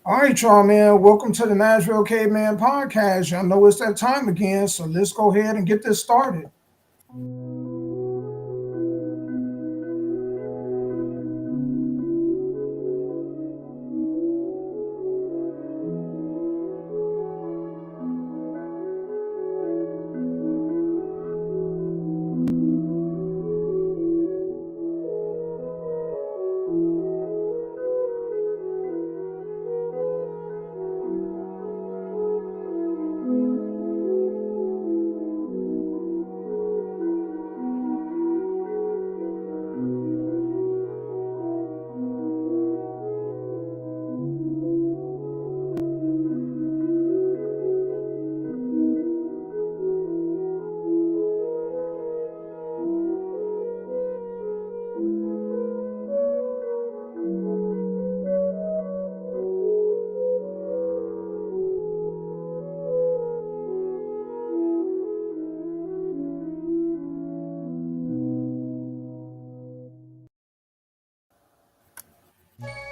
All right, y'all, man. Welcome to the Nashville Caveman podcast. Y'all know it's that time again, so let's go ahead and get this started.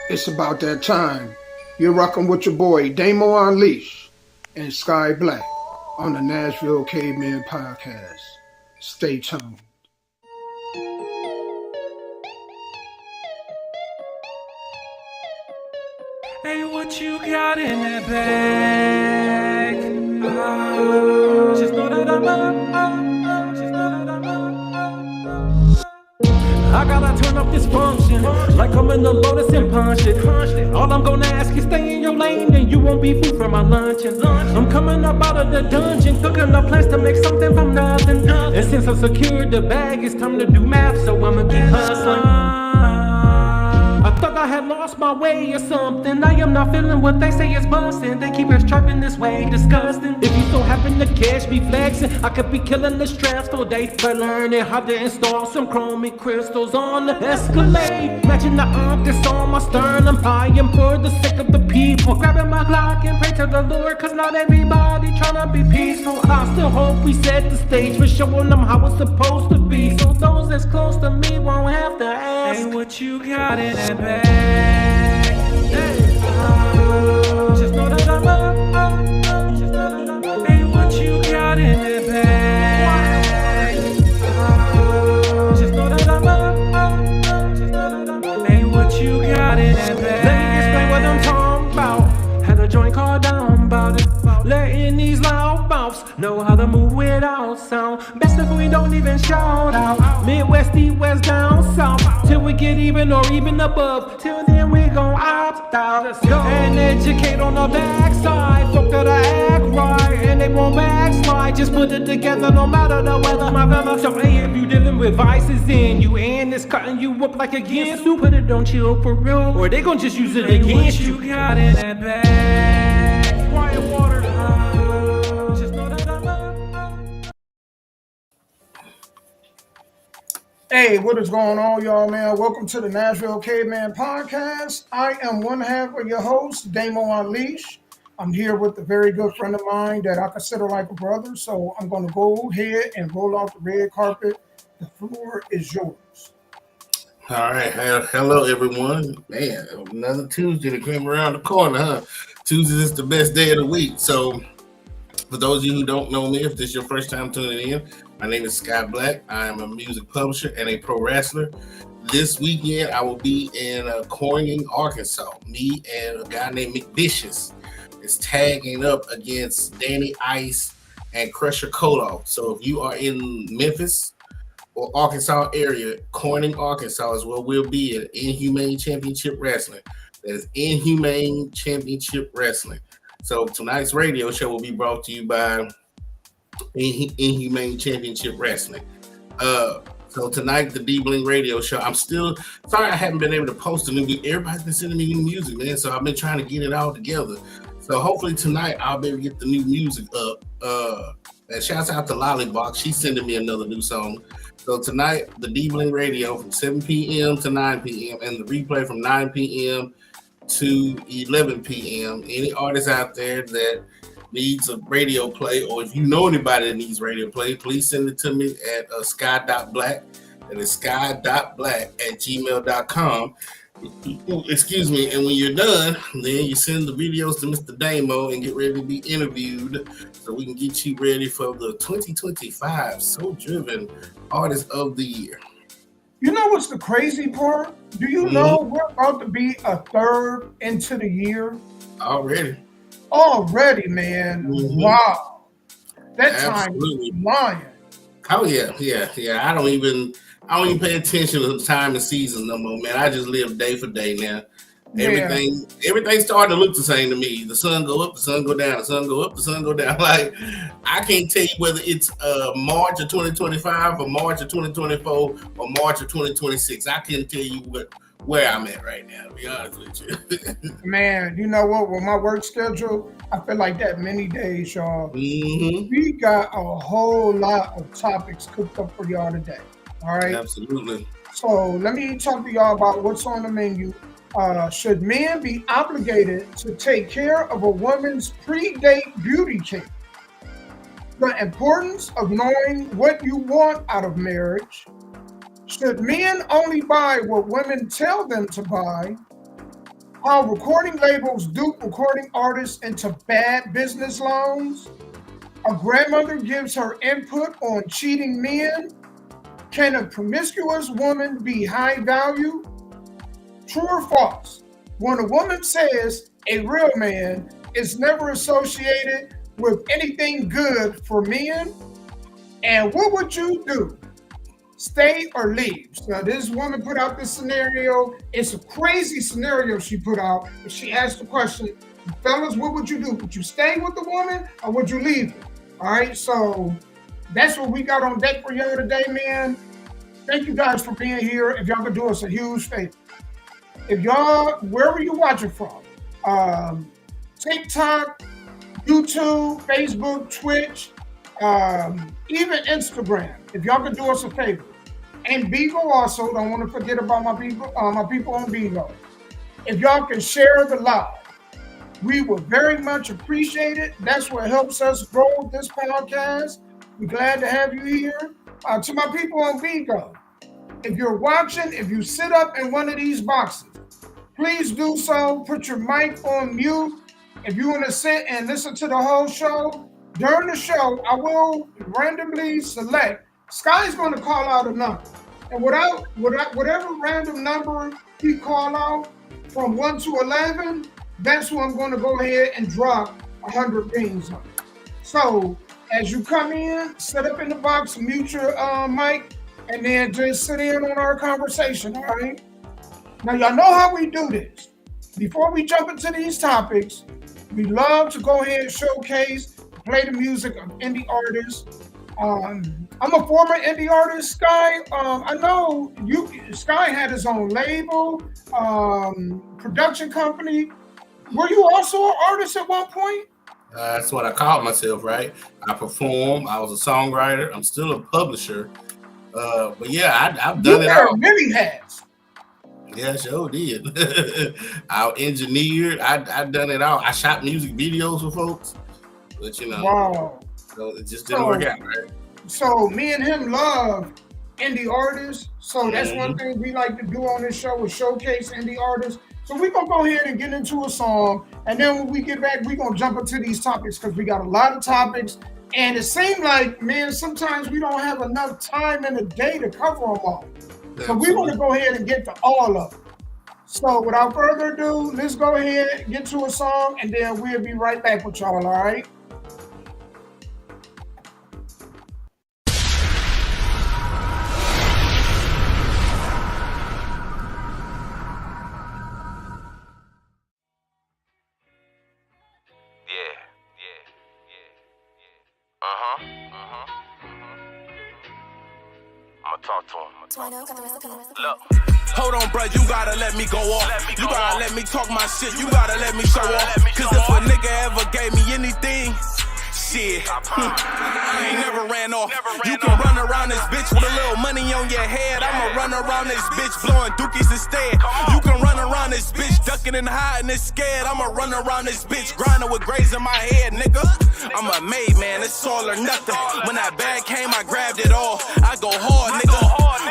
It's about that time. You're rocking with your boy Damo Unleash and Sky Black on the Nashville Caveman podcast. Stay tuned. Hey, what you got in that bag? Just know that I'm up. Just know that I'm up. I gotta turn up this function like I'm in the Lotus and punch it. All I'm gonna ask is stay in your lane and you won't be food for my luncheon. I'm coming up out of the dungeon, cooking up plans to make something from nothing. And since I secured the bag, it's time to do math, so I'ma keep hustling. I thought I had lost my way or something. I am not feeling what they say is busting. They keep us trapping this way, disgusting. If you so happen to catch me flexing, I could be killing the stressful day by learning how to install some chromic crystals on the Escalade. Matching the arc that's on my sternum. I am for the sake of the people. Grabbing my Glock and pray to the Lord, cause not everybody tryna be peaceful. I still hope we set the stage for showing them how it's supposed to be. So those that's close to me won't have to ask, hey, what you got in that bag? Hey, just know that I'm up. Just know that I'm up. Hey, what you got in that bag? Just know that I'm up. Just know that I'm up. Hey, what you got in that bag? Let me explain what I'm talking about. Had a joint called down about it. Letting these loud mouths know how to move without sound. Best if we don't even shout out. Midwest, east, west, down south. Till we get even or even above. Till then we gon' opt out. And educate on the backside. Folk that I act right and they won't backslide. Just put it together no matter the weather, my fella. So hey, if you dealing with vices in you and it's cutting you up like against you, put it on chill for real, or they gon' just use it against you. What you got in that bag? Quiet water. Hey, what is going on, y'all, man? Welcome to the Nashville Caveman podcast. I am one half of your host, Damo Unleash. I'm here with a very good friend of mine that I consider like a brother, so I'm going to go ahead and roll off the red carpet. The floor is yours. All right. Hello, everyone. Man, another Tuesday that came around the corner, huh? Tuesday is the best day of the week. So, for those of you who don't know me, if this is your first time tuning in, my name is Sky Black. I am a music publisher and a pro wrestler. This weekend, I will be in Corning, Arkansas. Me and a guy named McVicious is tagging up against Danny Ice and Crusher Koloff. So, if you are in Memphis or Arkansas area, Corning, Arkansas is where we'll be at Inhumane Championship Wrestling. That is Inhumane Championship Wrestling. So tonight's radio show will be brought to you by Inhumane Championship Wrestling. So tonight, the D-Bling radio show. I'm still sorry I haven't been able to post a new music. Everybody's been sending me new music, man. So I've been trying to get it all together. So hopefully tonight I'll be able to get the new music up. And shouts out to Lollybox. She's sending me another new song. So tonight, the D-Bling radio from 7 p.m. to 9 p.m. and the replay from 9 p.m. to 11 p.m. Any artist out there that needs a radio play, or if you know anybody that needs radio play, please send it to me at sky.black. That is sky.black@gmail.com. Excuse me. And when you're done, then you send the videos to Mr. Damo and get ready to be interviewed so we can get you ready for the 2025 So Driven Artist of the Year. You know what's the crazy part? Do you know we're about to be a third into the year? Already, man. Mhm. Wow. That Absolutely. time is flying. Oh yeah. I don't even pay attention to the time and seasons no more, man. I just live day for day now. Yeah. Everything's starting to look the same to me. The sun go up, the sun go down, the sun go up, the sun go down. Like I can't tell you whether it's March of 2025 or March of 2024 or March of 2026. I can't tell you where I'm at right now, to be honest with you. Man, you know what? With my work schedule, I feel like that many days, y'all. Mm-hmm. We got a whole lot of topics cooked up for y'all today. All right. Absolutely. So let me talk to y'all about what's on the menu. Should men be obligated to take care of a woman's pre-date beauty care? The importance of knowing what you want out of marriage. Should men only buy what women tell them to buy? How recording labels dupe recording artists into bad business loans? A grandmother gives her input on cheating men. Can a promiscuous woman be high value? True or false? When a woman says a real man is never associated with anything good for men, and what would you do? Stay or leave? So this woman put out this scenario. It's a crazy scenario she put out. She asked the question, fellas, what would you do? Would you stay with the woman or would you leave her? All right, so that's what we got on deck for y'all today, man. Thank you guys for being here. If y'all could do us a huge favor. If y'all, wherever you're watching from, TikTok, YouTube, Facebook, Twitch, even Instagram, if y'all could do us a favor. And Bigo also, don't want to forget about my people on Bigo. If y'all can share the live, we would very much appreciate it. That's what helps us grow this podcast. We're glad to have you here. To my people on Bigo, if you're watching, if you sit up in one of these boxes, please do so. Put your mic on mute. If you want to sit and listen to the whole show, during the show, I will randomly select. Sky's going to call out a number. And whatever random number he call out from 1 to 11, that's what I'm going to go ahead and drop 100 beans on. So as you come in, sit up in the box, mute your mic, and then just sit in on our conversation, all right? Now, y'all know how we do this. Before we jump into these topics, we love to go ahead and showcase, play the music of indie artists. I'm a former indie artist, Sky. I know Sky had his own label, production company. Were you also an artist at one point? That's what I called myself, right? I perform. I was a songwriter. I'm still a publisher. But yeah, I've done it all. Many hats. Yeah, sure did. I engineered. I've done it all. I shot music videos for folks, but you know, wow. So it just didn't work out, right? So me and him love indie artists. So that's one thing we like to do on this show is showcase indie artists. So we're going to go ahead and get into a song. And then when we get back, we're going to jump into these topics because we got a lot of topics. And it seemed like, man, sometimes we don't have enough time in the day to cover them all. So we want to go ahead and get to all of them. So without further ado, let's go ahead and get to a song. And then we'll be right back with y'all, all right? I'ma talk to him. Look. Hold on, bro, you gotta let me go off. You gotta let me talk my shit. You gotta let me show off. Cause if a nigga ever gave me anything, shit. I ain't never ran off. You can run around this bitch with a little money on your head. I'ma run around this bitch blowing dookies instead. You can run around this bitch ducking and hiding and scared. I'ma run around this bitch grinding with grays in my head, nigga. I'm a made man, it's all or nothing. When that bag came, I grabbed it all. I go hard, nigga.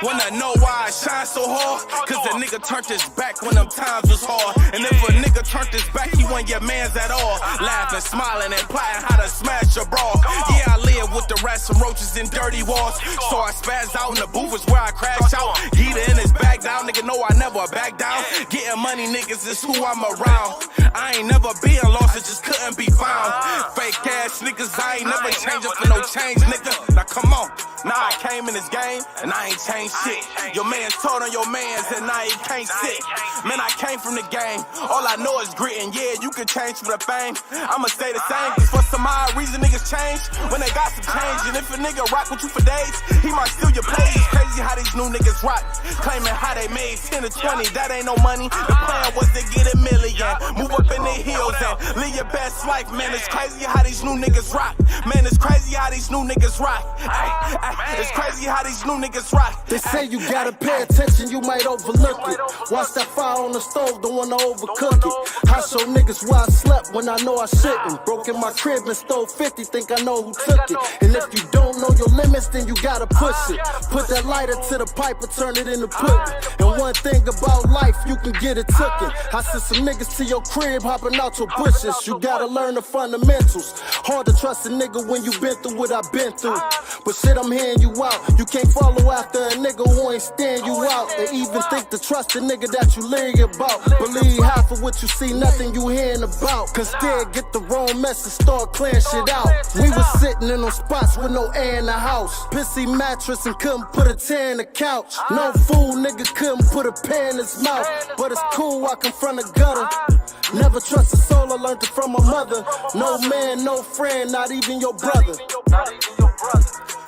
Wanna know why I shine so hard? Cause the nigga turned his back when them times was hard. And if a nigga turned his back, he wasn't your mans at all. Laughing, smiling, and plotting how to smash your bra. Yeah, I live with the rats and roaches and dirty walls. So I spaz out in the booth is where I crash out. Heater in his bag down, nigga know I never back down. Getting money, niggas is who I'm around. I ain't never been lost, it just couldn't be found. Fake ass niggas, I ain't never changing for no change, nigga. Now come on. Now I came in this game and I ain't changed shit. Your man's told on your mans and now he can't sit. Man, I came from the game. All I know is grit and yeah, you can change for the fame. I'ma stay the same, cause for some odd reason niggas change when they got some change. And if a nigga rock with you for days, he might steal your place. It's crazy how these new niggas rock, claiming how they made 10 to 20. That ain't no money. The plan was to get a million, move up in the hills and live your best life. Man, it's crazy how these new niggas rock. Man, it's crazy how these new niggas rock. It's crazy how these new niggas rock. They say you gotta pay attention, you might overlook it. Watch that fire on the stove, don't wanna overcook it. I show niggas where I slept when I know I shouldn't. Broke in my crib and stole 50, think I know who took it. And if you don't know your limits, then you gotta push it. Put that lighter to the pipe and turn it into pudding. And one thing about life, you can get it tookin'. I sent some niggas to your crib, hopping out your bushes. You gotta learn the fundamentals. Hard to trust a nigga when you been through what I've been through. But shit, I'm hearing you out. You can't follow after a nigga who ain't stand you out. They even think to trust a nigga that you leery about. Believe half of what you see, nothing you hearing about. Cause scared get the wrong message, start clearing shit out. We was sitting in those spots with no air in the house. Pissy mattress and couldn't put a tear in the couch. No fool nigga couldn't put a pen in his mouth. But it's cool, I confront a gutter. Never trust a soul, I learned it from my mother. No man, no friend, not even your brother.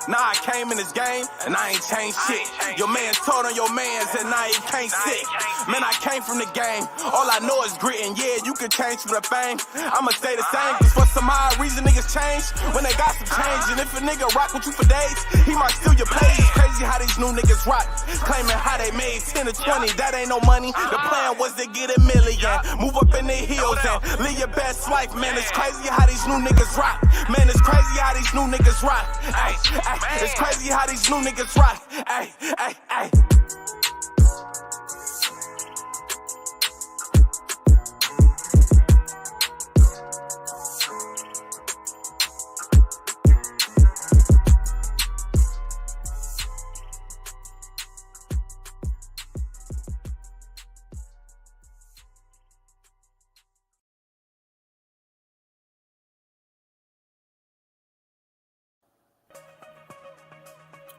Now I came in this game and I ain't changed shit. Your man's told on your mans and now he can't sit. Man, I came from the game. All I know is grit and yeah, you can change for the fame. I'ma stay the same, cause for some odd reason niggas change when they got some change. And if a nigga rock with you for days, he might steal your place. It's crazy how these new niggas rock, claiming how they made 10 to 20. That ain't no money. The plan was to get a million, move up in the hills and live your best life. Man, it's crazy how these new niggas rock. Man, it's crazy how these new niggas rock. Ay, ay. It's crazy how these new niggas rock. Ay, ay, ay.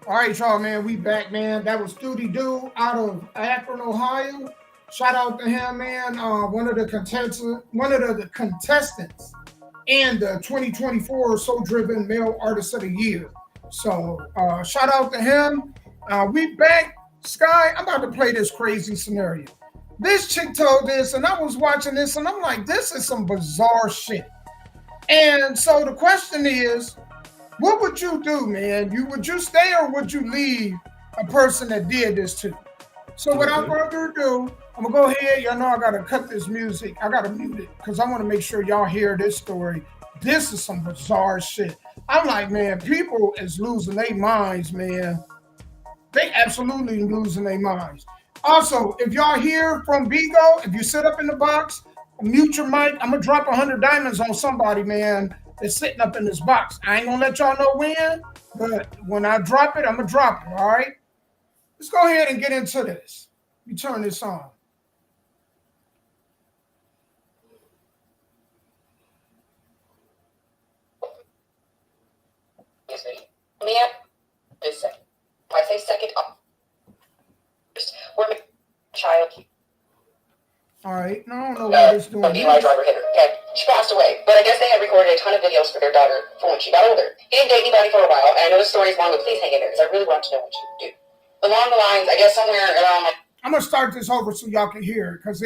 All right, y'all, man, we back, man. That was Duty Doo out of Akron, Ohio. Shout out to him, man. One of the contestants and the 2024 Soul Driven Male Artist of the Year. So shout out to him. We back. Sky, I'm about to play this crazy scenario. This chick told this, and I was watching this, and I'm like, this is some bizarre shit. And so the question is, what would you do, man? Would you stay or would you leave a person that did this to you? So without further ado, I'm gonna go ahead. Y'all know I gotta cut this music. I gotta mute it because I want to make sure y'all hear this story. This is some bizarre shit. I'm like, man, people is losing their minds, man. They absolutely losing their minds. Also, if y'all hear from Bigo, if you sit up in the box, mute your mic. I'm gonna drop 100 diamonds on somebody, man. That's sitting up in this box. I ain't gonna let y'all know when, but when I drop it, I'm gonna drop it, all right? Let's go ahead and get into this. Let me turn this on. Excuse me. Ma'am, just second. If I say second, we're a child. All right, no, I don't know what it's doing. My driver hit her. Okay, she passed away, but I guess they had recorded a ton of videos for their daughter from when she got older. He didn't date anybody for a while, and I know the story's long, but please hang in there, because I really want to know what you do. Along the lines, I guess somewhere around like... I'm going to start this over so y'all can hear it, because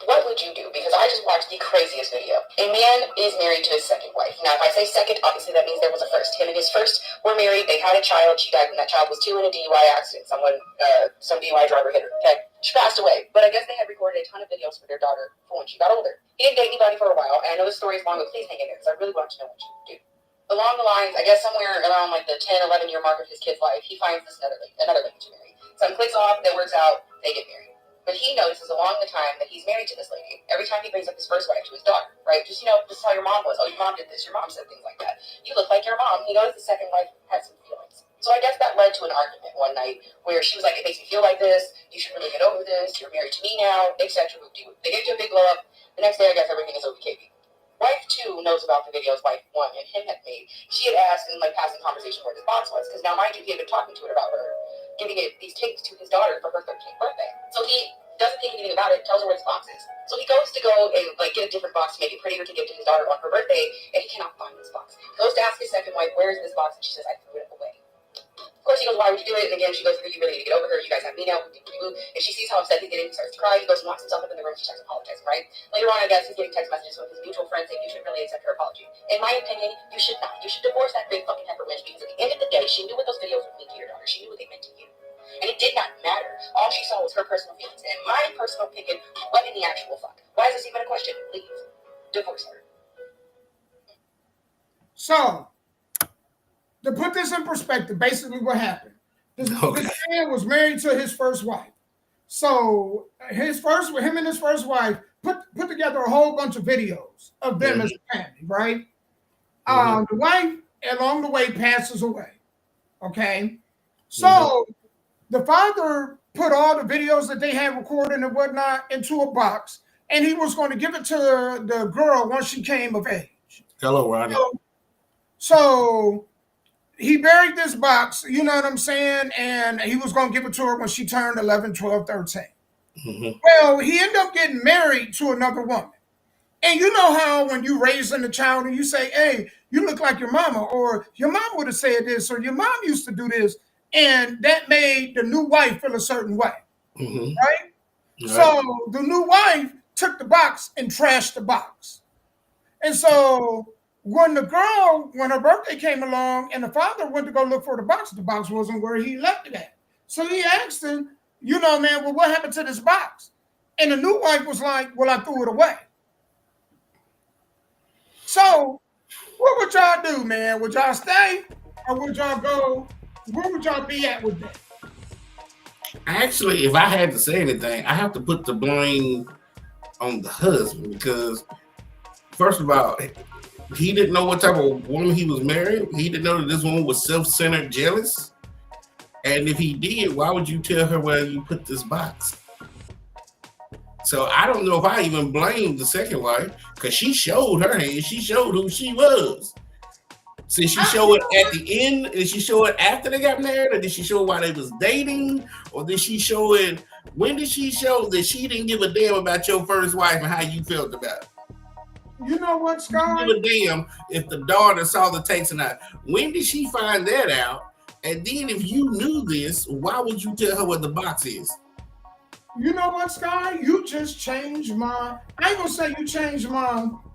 What would you do? Because I just watched the craziest video. A man is married to his second wife. Now, if I say second, obviously that means there was a first. Him and his first were married. They had a child. She died when that child was 2 in a DUI accident. Some DUI driver hit her. Okay, she passed away. But I guess they had recorded a ton of videos for their daughter for when she got older. He didn't date anybody for a while, and I know the story is long, but please hang in there because I really want to know what you do. Along the lines, I guess somewhere around like the 10, 11-year mark of his kid's life, he finds this another lady to marry. Son clicks off, that works out, they get married. But he notices along the time that he's married to this lady, every time he brings up his first wife to his daughter, right? Just, this is how your mom was. Oh, your mom did this. Your mom said things like that. You look like your mom. He noticed the second wife had some feelings. So I guess that led to an argument one night where she was like, it makes me feel like this. You should really get over this. You're married to me now, etc. They get into a big blow up. The next day, I guess everything is okay. Wife 2 knows about the videos wife 1 and him had made. She had asked in passing conversation where this box was, because now mind you, he had been talking to her about her giving these tapes to his daughter for her 13th birthday. So he doesn't think anything about it, tells her where this box is. So he goes to go and get a different box to make it prettier to give to his daughter on her birthday, and he cannot find this box. He goes to ask his second wife, where is this box? And she says, I threw it away. Of course, he goes, why would you do it? And again, she goes, you really need to get over her. You guys have me now. And she sees how upset he's getting. He starts to cry. He goes and locks himself up in the room. She starts apologizing, right? Later on, I guess he's getting text messages with his mutual friend saying, you should really accept her apology. In my opinion, you should not. You should divorce that big fucking heifer wench, because at the end of the day, she knew what those videos would mean to your daughter. She knew what they meant to you. And it did not matter. All she saw was her personal feelings. And my personal opinion, what in the actual fuck? Why is this even a question? Leave. Divorce her. So, to put this in perspective, basically what happened. This man was married to his first wife. So him and his first wife put together a whole bunch of videos of them as a family, right? The wife along the way passes away. Okay. So the father put all the videos that they had recorded and whatnot into a box, and he was going to give it to the girl once she came of age. Hello, Ronnie. So he buried this box, you know what I'm saying? And he was going to give it to her when she turned 11, 12, 13. Well, he ended up getting married to another woman. And you know how when you raising a child and you say, hey, you look like your mama, or your mom would have said this, or your mom used to do this, and that made the new wife feel a certain way, right? So the new wife took the box and trashed the box. And so when her birthday came along and the father went to go look for the box wasn't where he left it at. So he asked him, man, well, what happened to this box? And the new wife was like, well, I threw it away. So what would y'all do, man? Would y'all stay or would y'all go? Where would y'all be at with that? Actually, if I had to say anything, I have to put the blame on the husband, because first of all, he didn't know what type of woman he was marrying. He didn't know that this woman was self-centered, jealous. And if he did, why would you tell her where you put this box? So I don't know if I even blame the second wife, because she showed her hand. She showed who she was. So did she show it at the end? Did she show it after they got married? Or did she show it while they was dating? Or did she show it, when did she show that she didn't give a damn about your first wife and how you felt about it? You know what, Scott? Give a damn if the daughter saw the tapes or not. When did she find that out? And then if you knew this, why would you tell her what the box is? You know what, Sky? You just changed I ain't gonna say you changed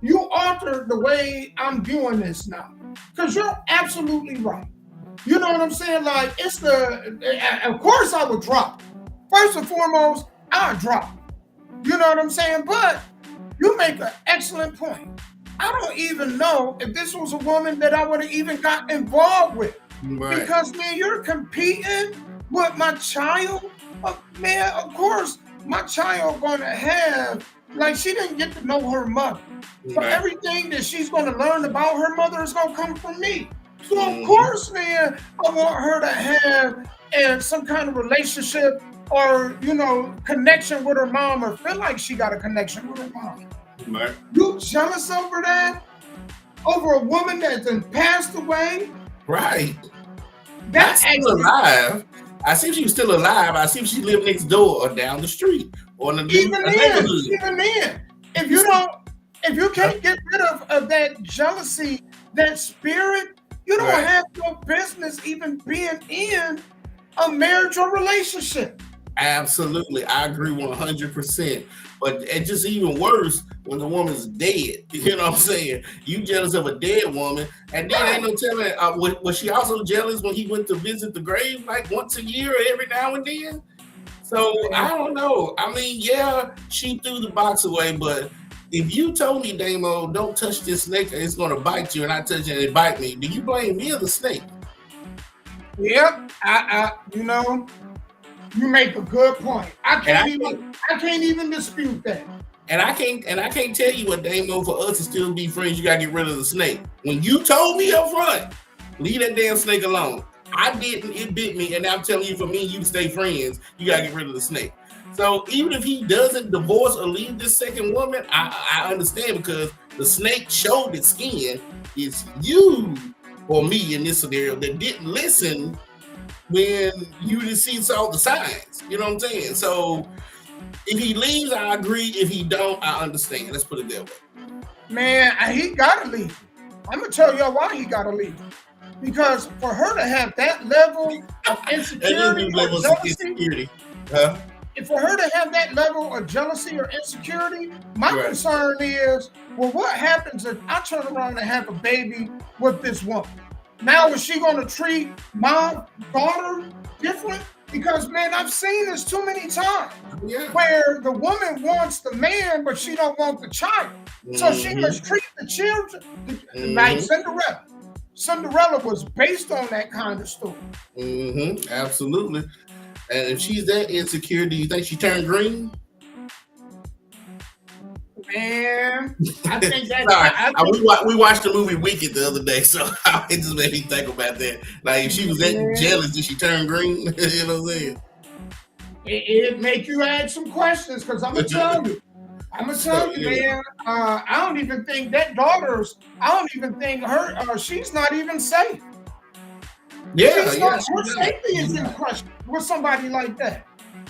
you altered the way I'm viewing this now. Because you're absolutely right. You know what I'm saying? Like, of course I would drop. First and foremost, I'd drop. You know what I'm saying? But you make an excellent point. I don't even know if this was a woman that I would have even got involved with. Right. Because, man, you're competing with my child. Man, of course, my child gonna have, like, she didn't get to know her mother. So everything that she's gonna learn about her mother is gonna come from me. So of course, man, I want her to have some kind of relationship or, connection with her mom, or feel like she got a connection with her mom. Right. You jealous over that? Over a woman that's been passed away? Right. That's still alive. I see if she was still alive. I see if she lived next door or down the street or in the neighborhood. Even then, if you can't get rid of that jealousy, that spirit, you don't have no business even being in a marriage or relationship. Absolutely, I agree 100%. But it's just even worse when the woman's dead. You know what I'm saying? You jealous of a dead woman, and then ain't no telling. Was she also jealous when he went to visit the grave like once a year or every now and then? So I don't know. I mean, yeah, she threw the box away, but if you told me, Damo, don't touch this snake, it's gonna bite you, and I touch it and it bite me, do you blame me or the snake? Yep, you know, you make a good point. I can't even dispute that. And I can't tell you what, Damo, for us to still be friends, you gotta get rid of the snake. When you told me up front, leave that damn snake alone. I didn't, it bit me, and I'm telling you, for me and you to stay friends, you gotta get rid of the snake. So even if he doesn't divorce or leave this second woman, I understand, because the snake showed its skin. It's you or me in this scenario that didn't listen when you didn't see all the signs. You know what I'm saying? So if he leaves, I agree. If he don't, I understand. Let's put it that way. Man, he gotta leave. I'm gonna tell y'all why he gotta leave. Because for her to have that level of insecurity or jealousy, for her to have that level of jealousy or insecurity, my concern is, well, what happens if I turn around and have a baby with this woman? Now, is she going to treat my daughter different? Because, man, I've seen this too many times where the woman wants the man, but she don't want the child. So she must treat the children like Cinderella. Cinderella was based on that kind of story. Absolutely. And if she's that insecure, do you think she turned green? Man, I think that. We watched the movie Wicked the other day, so it just made me think about that. Like, if she was that jealous, did she turn green? You know what I'm saying? It make you ask some questions, because I'm gonna tell you. Man. I don't even think that daughter's. I don't even think her. She's not even safe. Her safety is in question with somebody like that.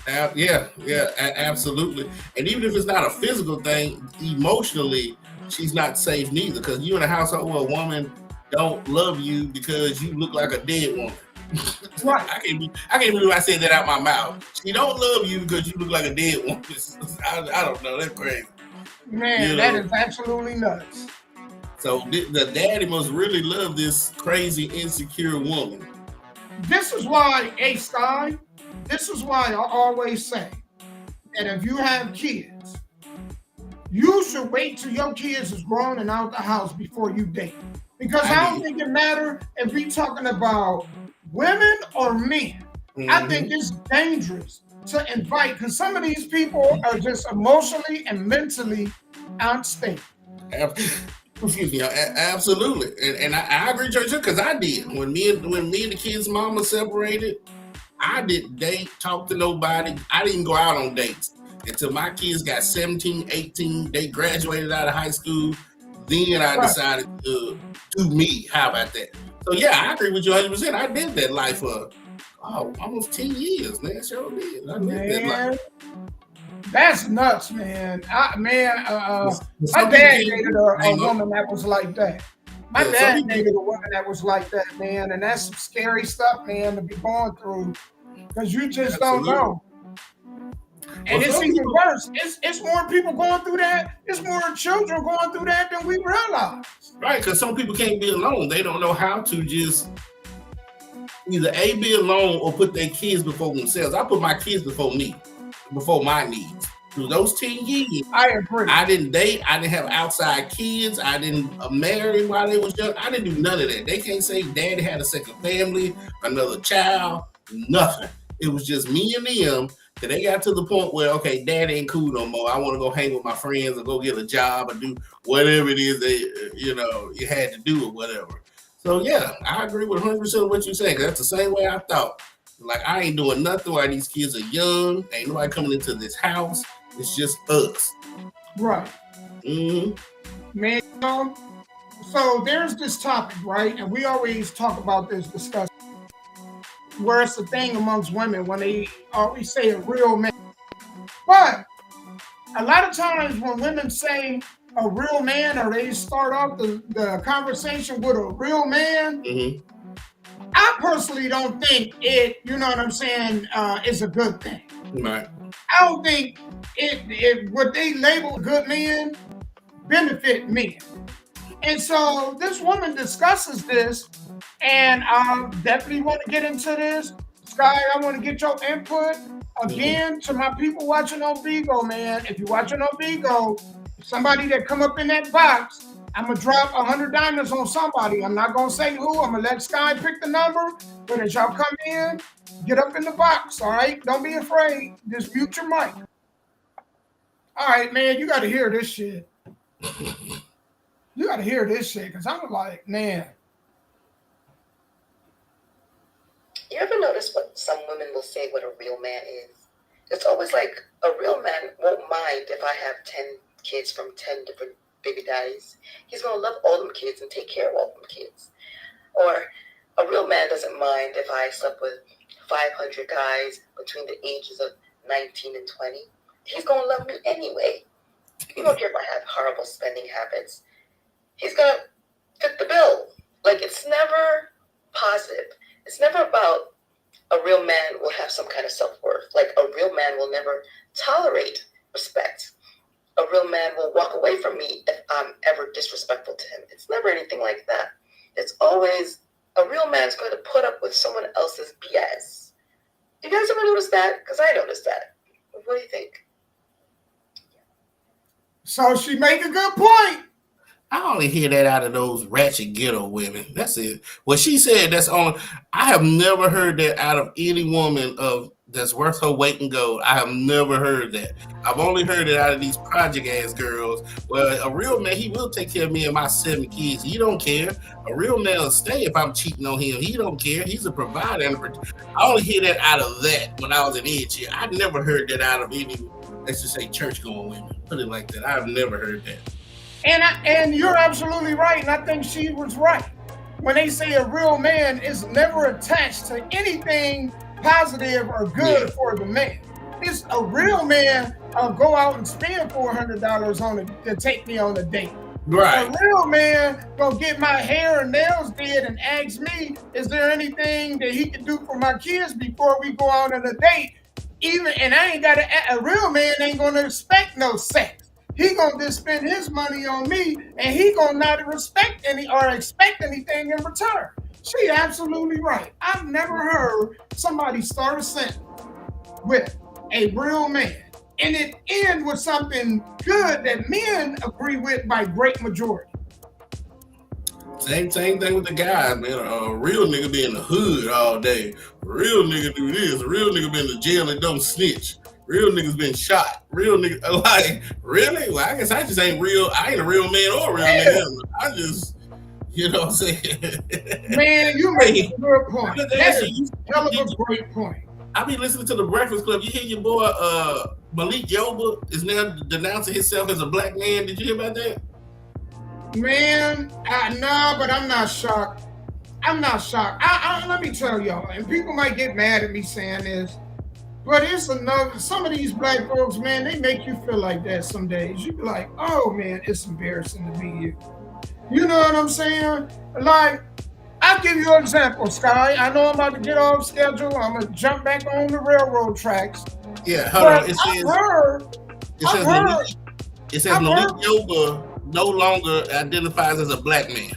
Absolutely. And even if it's not a physical thing, emotionally, she's not safe neither. Because you're in a household where a woman don't love you because you look like a dead woman. Right. I can't believe I said that out my mouth. She don't love you because you look like a dead woman. I don't know. That's crazy. Man, that is absolutely nuts. So the daddy must really love this crazy, insecure woman. This is why, Stein, this is why I always say that if you have kids, you should wait till your kids is grown and out the house before you date. Because I don't think it matters if we talking about women or men. I think it's dangerous to invite, because some of these people are just emotionally and mentally unstable. Excuse me, absolutely, and I agree, Church, because I did. When me and the kids' mama separated, I didn't date, talk to nobody. I didn't go out on dates until my kids got 17, 18. They graduated out of high school. Then I decided to do me. How about that? So yeah, I agree with you 100%. I did that life for almost 10 years, man. Sure did. I did that life. That's nuts, man. My dad dated a woman that was like that. My dad dated a woman that was like that, man. And that's some scary stuff, man, to be going through, because you just don't know. And it's even worse. It's more people going through that. It's more children going through that than we realize. Right, because some people can't be alone. They don't know how to just either be alone or put their kids before themselves. I put my kids before me, before my needs. Through those 10 years, I agree. I didn't date. I didn't have outside kids. I didn't marry while they was young. I didn't do none of that. They can't say daddy had a second family, another child, nothing. It was just me and them. Till they got to the point where, okay, dad ain't cool no more. I want to go hang with my friends or go get a job or do whatever it is that, you had to do or whatever. So yeah, I agree with 100% of what you're saying. That's the same way I thought. Like, I ain't doing nothing while these kids are young. Ain't nobody coming into this house. It's just us. Right. Man, so there's this topic, right? And we always talk about this discussion, where it's a thing amongst women when they always say a real man. But a lot of times when women say a real man, or they start off the conversation with a real man, I personally don't think it, you know what I'm saying, is a good thing. Right. I don't think it what they label good men benefit men. And so this woman discusses this, and I definitely want to get into this. Sky, I want to get your input. Again, to my people watching on Vigo, man, if you're watching on Vigo, somebody that come up in that box, I'm going to drop 100 diamonds on somebody. I'm not going to say who. I'm going to let Sky pick the number. But as y'all come in, get up in the box, all right? Don't be afraid. Just mute your mic. All right, man, you got to hear this shit. You got to hear this shit, because I'm like, man. You ever notice what some women will say what a real man is? It's always like a real man won't mind if I have 10 kids from 10 different baby daddies. He's going to love all them kids and take care of all them kids. Or a real man doesn't mind if I slept with 500 guys between the ages of 19 and 20. He's going to love me anyway. He don't care if I have horrible spending habits. He's going to fit the bill. Like, it's never positive. It's never about a real man will have some kind of self-worth. Like, a real man will never tolerate respect. A real man will walk away from me if I'm ever disrespectful to him. It's never anything like that. It's always a real man's going to put up with someone else's BS. You guys ever notice that? Because I noticed that. What do you think? So she make a good point. I only hear that out of those ratchet ghetto women. That's it. What she said, that's on. I have never heard that out of any woman that's worth her weight in gold. I have never heard that. I've only heard it out of these project ass girls. Well, a real man, he will take care of me and my 7 kids. He don't care. A real man will stay if I'm cheating on him. He don't care. He's a provider. I only hear that out of that when I was an age here. I never heard that out of any, let's just say, church going women. Put it like that. I've never heard that. And you're absolutely right, and I think she was right. When they say a real man is never attached to anything positive or good for the man. It's a real man go out and spend $400 to take me on a date. Right. A real man gonna get my hair and nails did and ask me, is there anything that he can do for my kids before we go out on a date? And I ain't got a real man ain't gonna expect no sex. He gonna just spend his money on me, and he gonna not respect or expect anything in return. She absolutely right. I've never heard somebody start a sentence with a real man, and it end with something good that men agree with by great majority. Same thing with the guys, man. A real nigga be in the hood all day. A real nigga do this. A real nigga be in the jail and don't snitch. Real niggas been shot. Real nigga, like, really? Well, I guess I just ain't real. I ain't a real man or a real nigga. I just, you know what I'm saying? Man, you make a good point. That is a hell of a great point. I be listening to the Breakfast Club. You hear your boy Malik Yoba is now denouncing himself as a black man. Did you hear about that? Man, no, but I'm not shocked. I'm not shocked. Let me tell y'all, and people might get mad at me saying this, but it's another. Some of these black folks, man, they make you feel like that some days. You be like, oh man, it's embarrassing to be you. You know what I'm saying? Like, I'll give you an example, Sky. I know I'm about to get off schedule. I'm gonna jump back on the railroad tracks. Yeah, hold on. It says Malik Yoba no longer identifies as a black man.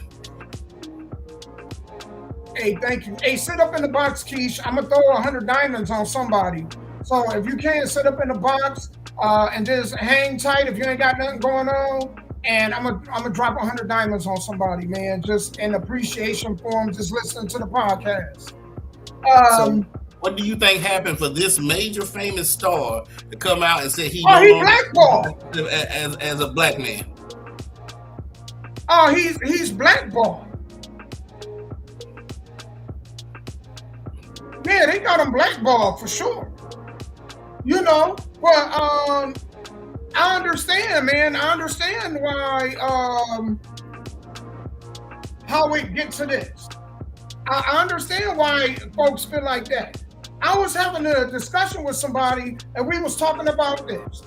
Hey, thank you. Hey, sit up in the box, Keish. I'm gonna throw 100 diamonds on somebody. So if you can't sit up in the box and just hang tight, if you ain't got nothing going on, and I'm gonna drop 100 diamonds on somebody, man, just in appreciation for them, just listening to the podcast. So what do you think happened for this major famous star to come out and say he blackballed as a black man? Oh, he's blackballed. Yeah, they got him blackballed for sure. You know, but I understand, man. I understand why how we get to this. I understand why folks feel like that. I was having a discussion with somebody, and we was talking about this.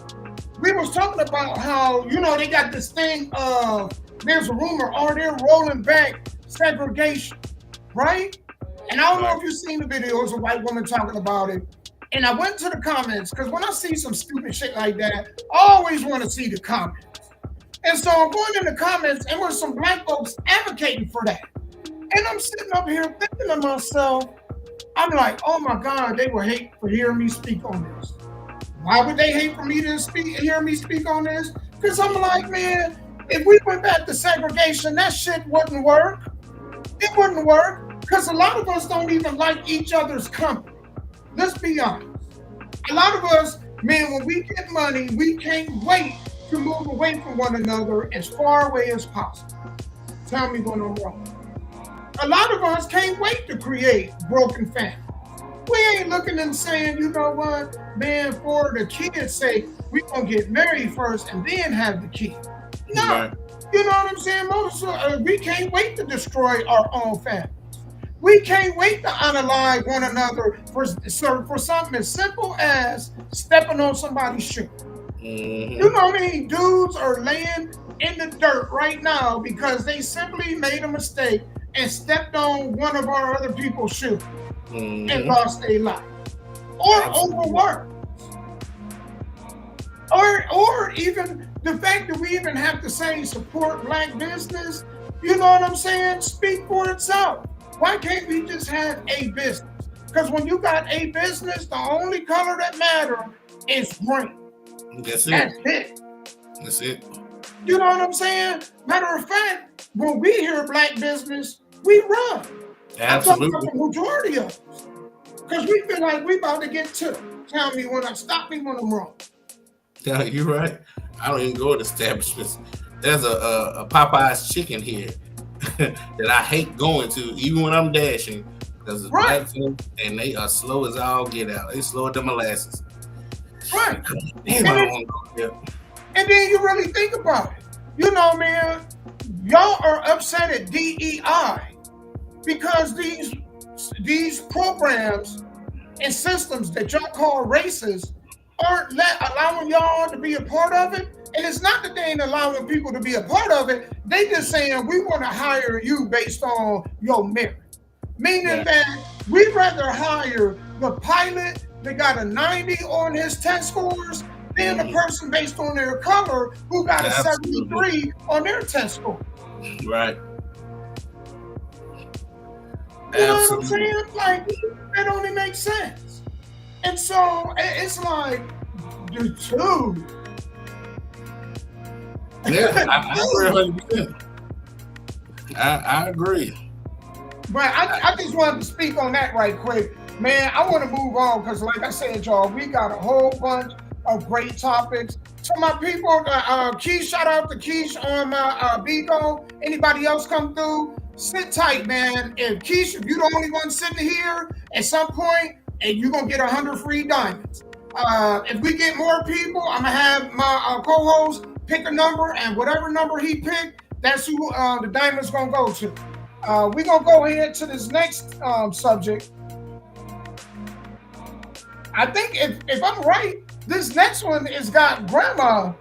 We was talking about how, you know, they got this thing of, there's a rumor, they're rolling back segregation, right? And I don't know if you've seen the videos of a white woman talking about it. And I went to the comments because when I see some stupid shit like that, I always want to see the comments. And so I'm going in the comments, and there's some black folks advocating for that. And I'm sitting up here thinking to myself, I'm like, oh my God, they will hate for hearing me speak on this. Why would they hate for me to hear me speak on this? Because I'm like, man, if we went back to segregation, that shit wouldn't work. It wouldn't work because a lot of us don't even like each other's company. Let's be honest. A lot of us, man, when we get money, we can't wait to move away from one another as far away as possible. Tell me when I'm wrong. A lot of us can't wait to create broken families. We ain't looking and saying, you know what, man, for the kids' sake, we gonna get married first and then have the kid. No, Right. you know what I'm saying? We can't wait to destroy our own families. We can't wait to unalive one another for something as simple as stepping on somebody's shoe. Mm-hmm. You know how many dudes are laying in the dirt right now because they simply made a mistake and stepped on one of our other people's shoes and lost their life, or overworked, or even the fact that we even have to say support black business. You know what I'm saying? Speak for itself. Why can't we just have a business? Because when you got a business, the only color that matters is green. That's That's it. it. That's it. You know what I'm saying? Matter of fact, when we hear black business, we run. I'm talking about Absolutely. the majority of us. Because we feel like we about to get to. Stop me when I'm wrong. Yeah, you're right. I don't even go to establishments. There's a Popeye's chicken here that I hate going to, even when I'm dashing, because it's Right. black food and they are slow as all get out. They slower than molasses. Right. Damn, I don't want to go there. And then you really think about it. You know, man, y'all are upset at DEI because these programs and systems that y'all call racist aren't allowing y'all to be a part of it. And it's not that they ain't allowing people to be a part of it. They just saying we want to hire you based on your merit. Meaning that we'd rather hire the pilot that got a 90 on his test scores than the person based on their color who got a 73 on their test score. Right. You know what I'm saying? Like, that only makes sense. And so it's like, dude. Yeah, I agree 100%. I agree. But I just wanted to speak on that right quick. Man, I want to move on because, like I said, y'all, we got a whole bunch of great topics. To my people, Keish, shout out to Keish on my Bigo. Anybody else come through? Sit tight, man. If you're the only one sitting here at some point, and you're going to get 100 free diamonds. If we get more people, I'm going to have my co-host pick a number, and whatever number he picked, that's who the diamond's going to go to. We're going to go ahead to this next subject. I think if I'm right, this next one has got grandma.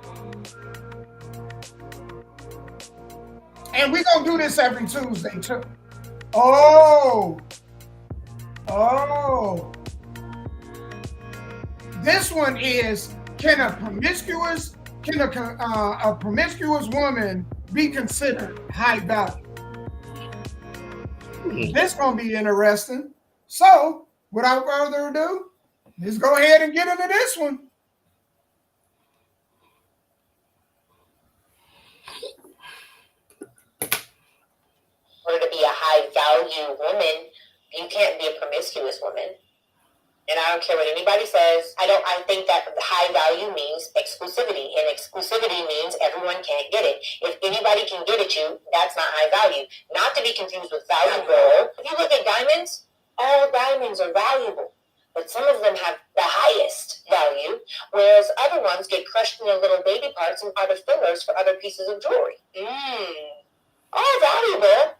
And we're going to do this every Tuesday, too. Oh. This one is, can a promiscuous woman be considered high value? This going to be interesting. So, without further ado, let's go ahead and get into this one. In order to be a high value woman, you can't be a promiscuous woman. And I don't care what anybody says. I think that high value means exclusivity. And exclusivity means everyone can't get it. If anybody can get at you, that's not high value. Not to be confused with valuable. If you look at diamonds, all diamonds are valuable. But some of them have the highest value, whereas other ones get crushed into little baby parts and are the fillers for other pieces of jewelry. All valuable.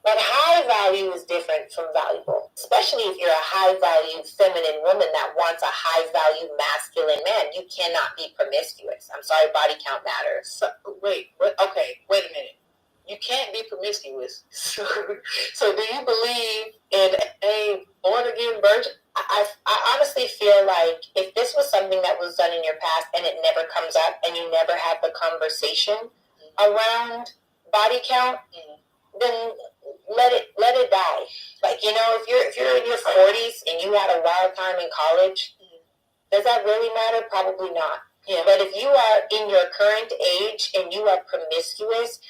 But high value is different from valuable, especially if you're a high value feminine woman that wants a high value masculine man. You cannot be promiscuous. I'm sorry, body count matters. So, wait a minute. You can't be promiscuous. So do you believe in a born again virgin? I honestly feel like if this was something that was done in your past and it never comes up and you never have the conversation around body count, then let it die. Like, if you're in your 40s and you had a wild time in college, does that really matter? Probably not. Yeah. But if you are in your current age and you are promiscuous,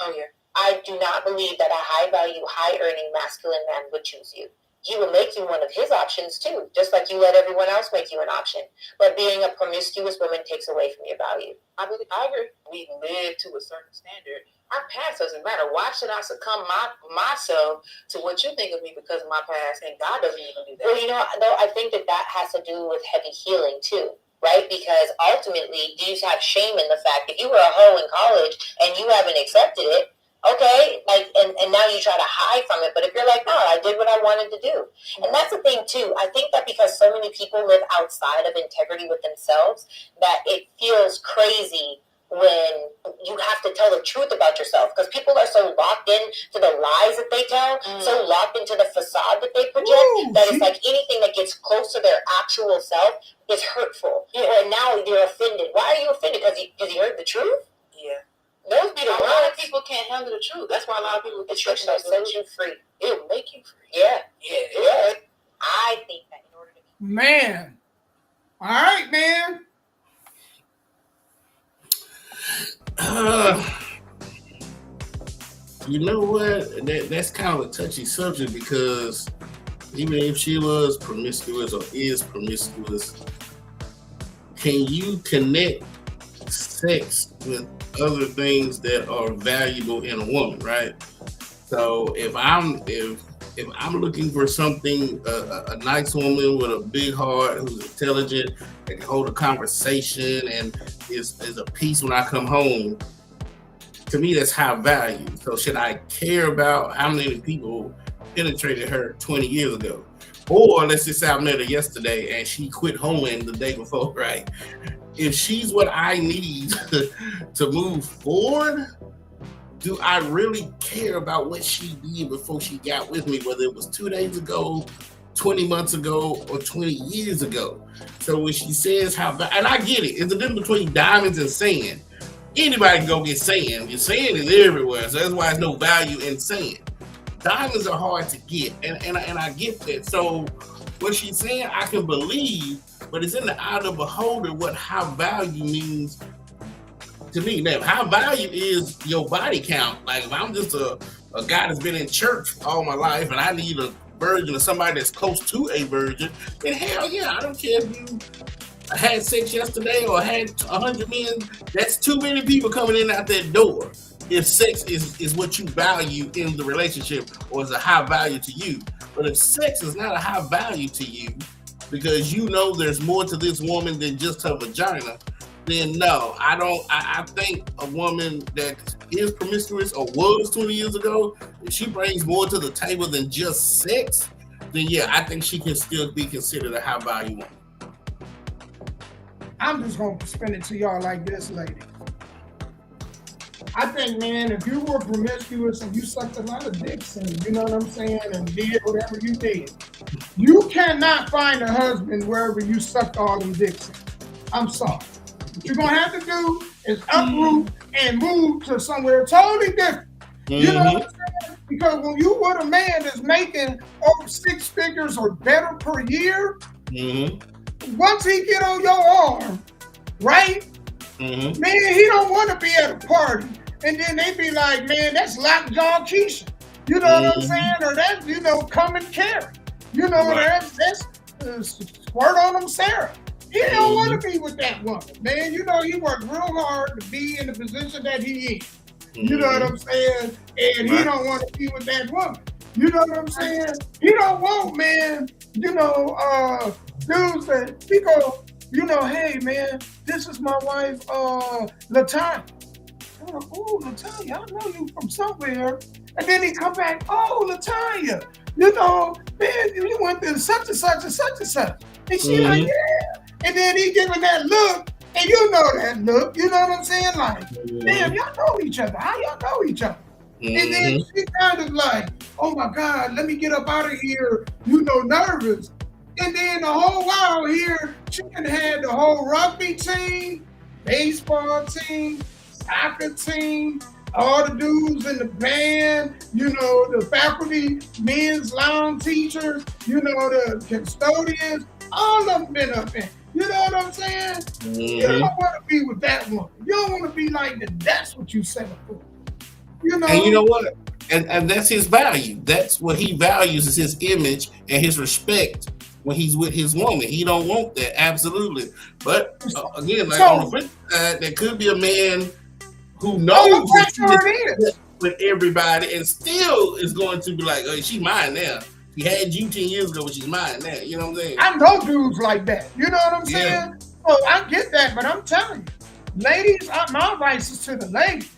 I do not believe that a high-value, high-earning masculine man would choose you. He will make you one of his options too, just like you let everyone else make you an option. But being a promiscuous woman takes away from your value. I agree. We live to a certain standard. Our past doesn't matter. Why should I succumb myself to what you think of me because of my past? And God doesn't even do that. Well, though, I think that has to do with heavy healing too, right? Because ultimately, you have shame in the fact that you were a hoe in college and you haven't accepted it. Okay, and now you try to hide from it. But if you're like, no, I did what I wanted to do. And that's the thing, too. I think that because so many people live outside of integrity with themselves, that it feels crazy when you have to tell the truth about yourself. Because people are so locked in to the lies that they tell, so locked into the facade that they project, that it's like anything that gets close to their actual self is hurtful. And now you're offended. Why are you offended? Because you heard the truth? Yeah. Those be the a lot of people can't handle the truth. That's why a lot of people get tricked. It'll set you free. It'll make you free. Yeah. I think that in order to Man. All right, man. You know what? That's kind of a touchy subject because even if she was promiscuous or is promiscuous, can you connect sex with other things that are valuable in a woman, right? So if I'm looking for something, a nice woman with a big heart who's intelligent, that can hold a conversation and is a peace when I come home, to me that's high value. So should I care about how many people penetrated her 20 years ago? Or let's just say I met her yesterday and she quit hoeing the day before, right? If she's what I need to move forward, do I really care about what she did before she got with me, whether it was 2 days ago, 20 months ago, or 20 years ago? So when she says and I get it, it's the difference between diamonds and sand. Anybody can go get sand. Your sand is everywhere, so that's why there's no value in sand. Diamonds are hard to get, and I get that. So what she's saying, I can believe, but it's in the eye of the beholder what high value means to me. Now, high value is your body count. Like if I'm just a guy that's been in church all my life and I need a virgin or somebody that's close to a virgin, then hell yeah, I don't care if you had sex yesterday or had 100 men. That's too many people coming in out that door. If sex is what you value in the relationship or is a high value to you. But if sex is not a high value to you because you know there's more to this woman than just her vagina, then no, I don't. I think a woman that is promiscuous or was 20 years ago, if she brings more to the table than just sex, then yeah, I think she can still be considered a high value woman. I'm just going to spin it to y'all like this, lady. I think, man, if you were promiscuous and you sucked a lot of dicks and you know what I'm saying, and did whatever you did, you cannot find a husband wherever you sucked all them dicks in. I'm sorry. What you're going to have to do is uproot and move to somewhere totally different. You know what I'm saying? Because when you with a man that's making over 6 figures or better per year, once he get on your arm, right? Man, he don't want to be at a party. And then they be like, man, that's Lockjaw Keisha. You know what I'm saying? Or that's, come and carry. You know, that's squirt on them, Sarah. He don't want to be with that woman, man. You know, he worked real hard to be in the position that he is. You know what I'm saying? And he don't want to be with that woman. You know what I'm saying? He don't want, man, dudes that he go, hey, man, this is my wife, LaTanya. Oh, LaTanya, I know you from somewhere. And then he come back, oh, LaTanya, man, you went to such and such and such and such. And she like, yeah. And then he giving that look, and you know that look, you know what I'm saying? Like, damn, y'all know each other. How y'all know each other? And then she kind of like, oh my God, let me get up out of here, nervous. And then the whole while here, she can have the whole rugby team, baseball team, soccer team, all the dudes in the band, the faculty, men's lounge teachers, the custodians, all of them been up in. You know what I'm saying? Mm-hmm. You don't want to be with that woman. You don't want to be like that. That's what you settle for. And you know what? And that's his value. That's what he values is his image and his respect when he's with his woman. He don't want that, absolutely. But again, like on the flip side, there could be a man who knows with everybody and still is going to be like, oh, she mine now. She had you 10 years ago, but she's mine now. You know what I'm saying? I know dudes like that. You know what I'm saying? Oh, I get that, but I'm telling you, ladies, my advice is to the ladies.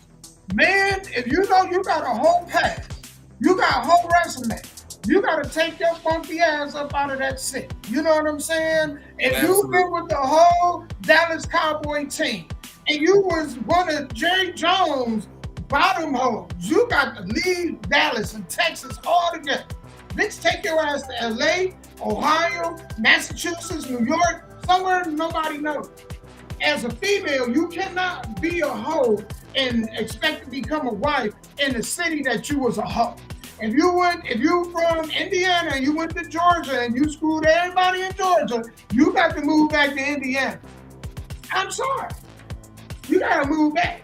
Man, if you know you got a whole past, you got a whole resume, you got to take your funky ass up out of that city. You know what I'm saying? If you've been with the whole Dallas Cowboy team and you was one of Jerry Jones' bottom holes, you got to leave Dallas and Texas all together. Bitch, take your ass to LA, Ohio, Massachusetts, New York, somewhere nobody knows. As a female, you cannot be a hoe and expect to become a wife in the city that you was a hoe. If you from Indiana and you went to Georgia and you schooled everybody in Georgia, you got to move back to Indiana. I'm sorry. You got to move back.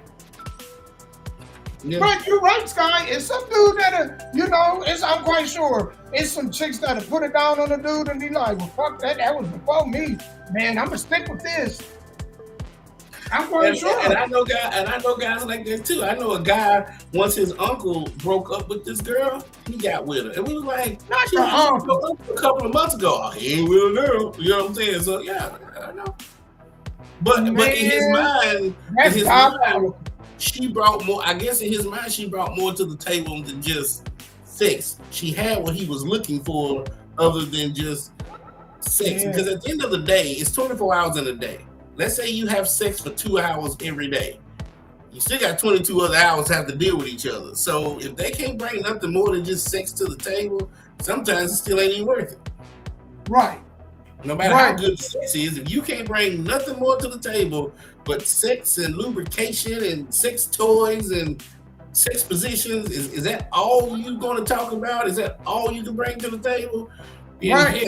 Yeah. But you're right, Sky. It's some dude I'm quite sure it's some chicks that'll put it down on the dude and be like, well, fuck that. That was before me. Man, I'm going to stick with this. I'm quite sure. And I know guys like that too. I know a guy, once his uncle broke up with this girl, he got with her. And we was like, not your uncle. A couple of months ago. Oh, he ain't with her now. You know what I'm saying? So, yeah, I know. But in his mind, she brought more, I guess in his mind, she brought more to the table than just sex. She had what he was looking for other than just sex. Because at the end of the day, it's 24 hours in a day. Let's say you have sex for 2 hours every day. You still got 22 other hours to have to deal with each other. So if they can't bring nothing more than just sex to the table, sometimes it still ain't even worth it. Right. No matter how good the sex is, if you can't bring nothing more to the table but sex and lubrication and sex toys and sex positions, is that all you're going to talk about? Is that all you can bring to the table? Right.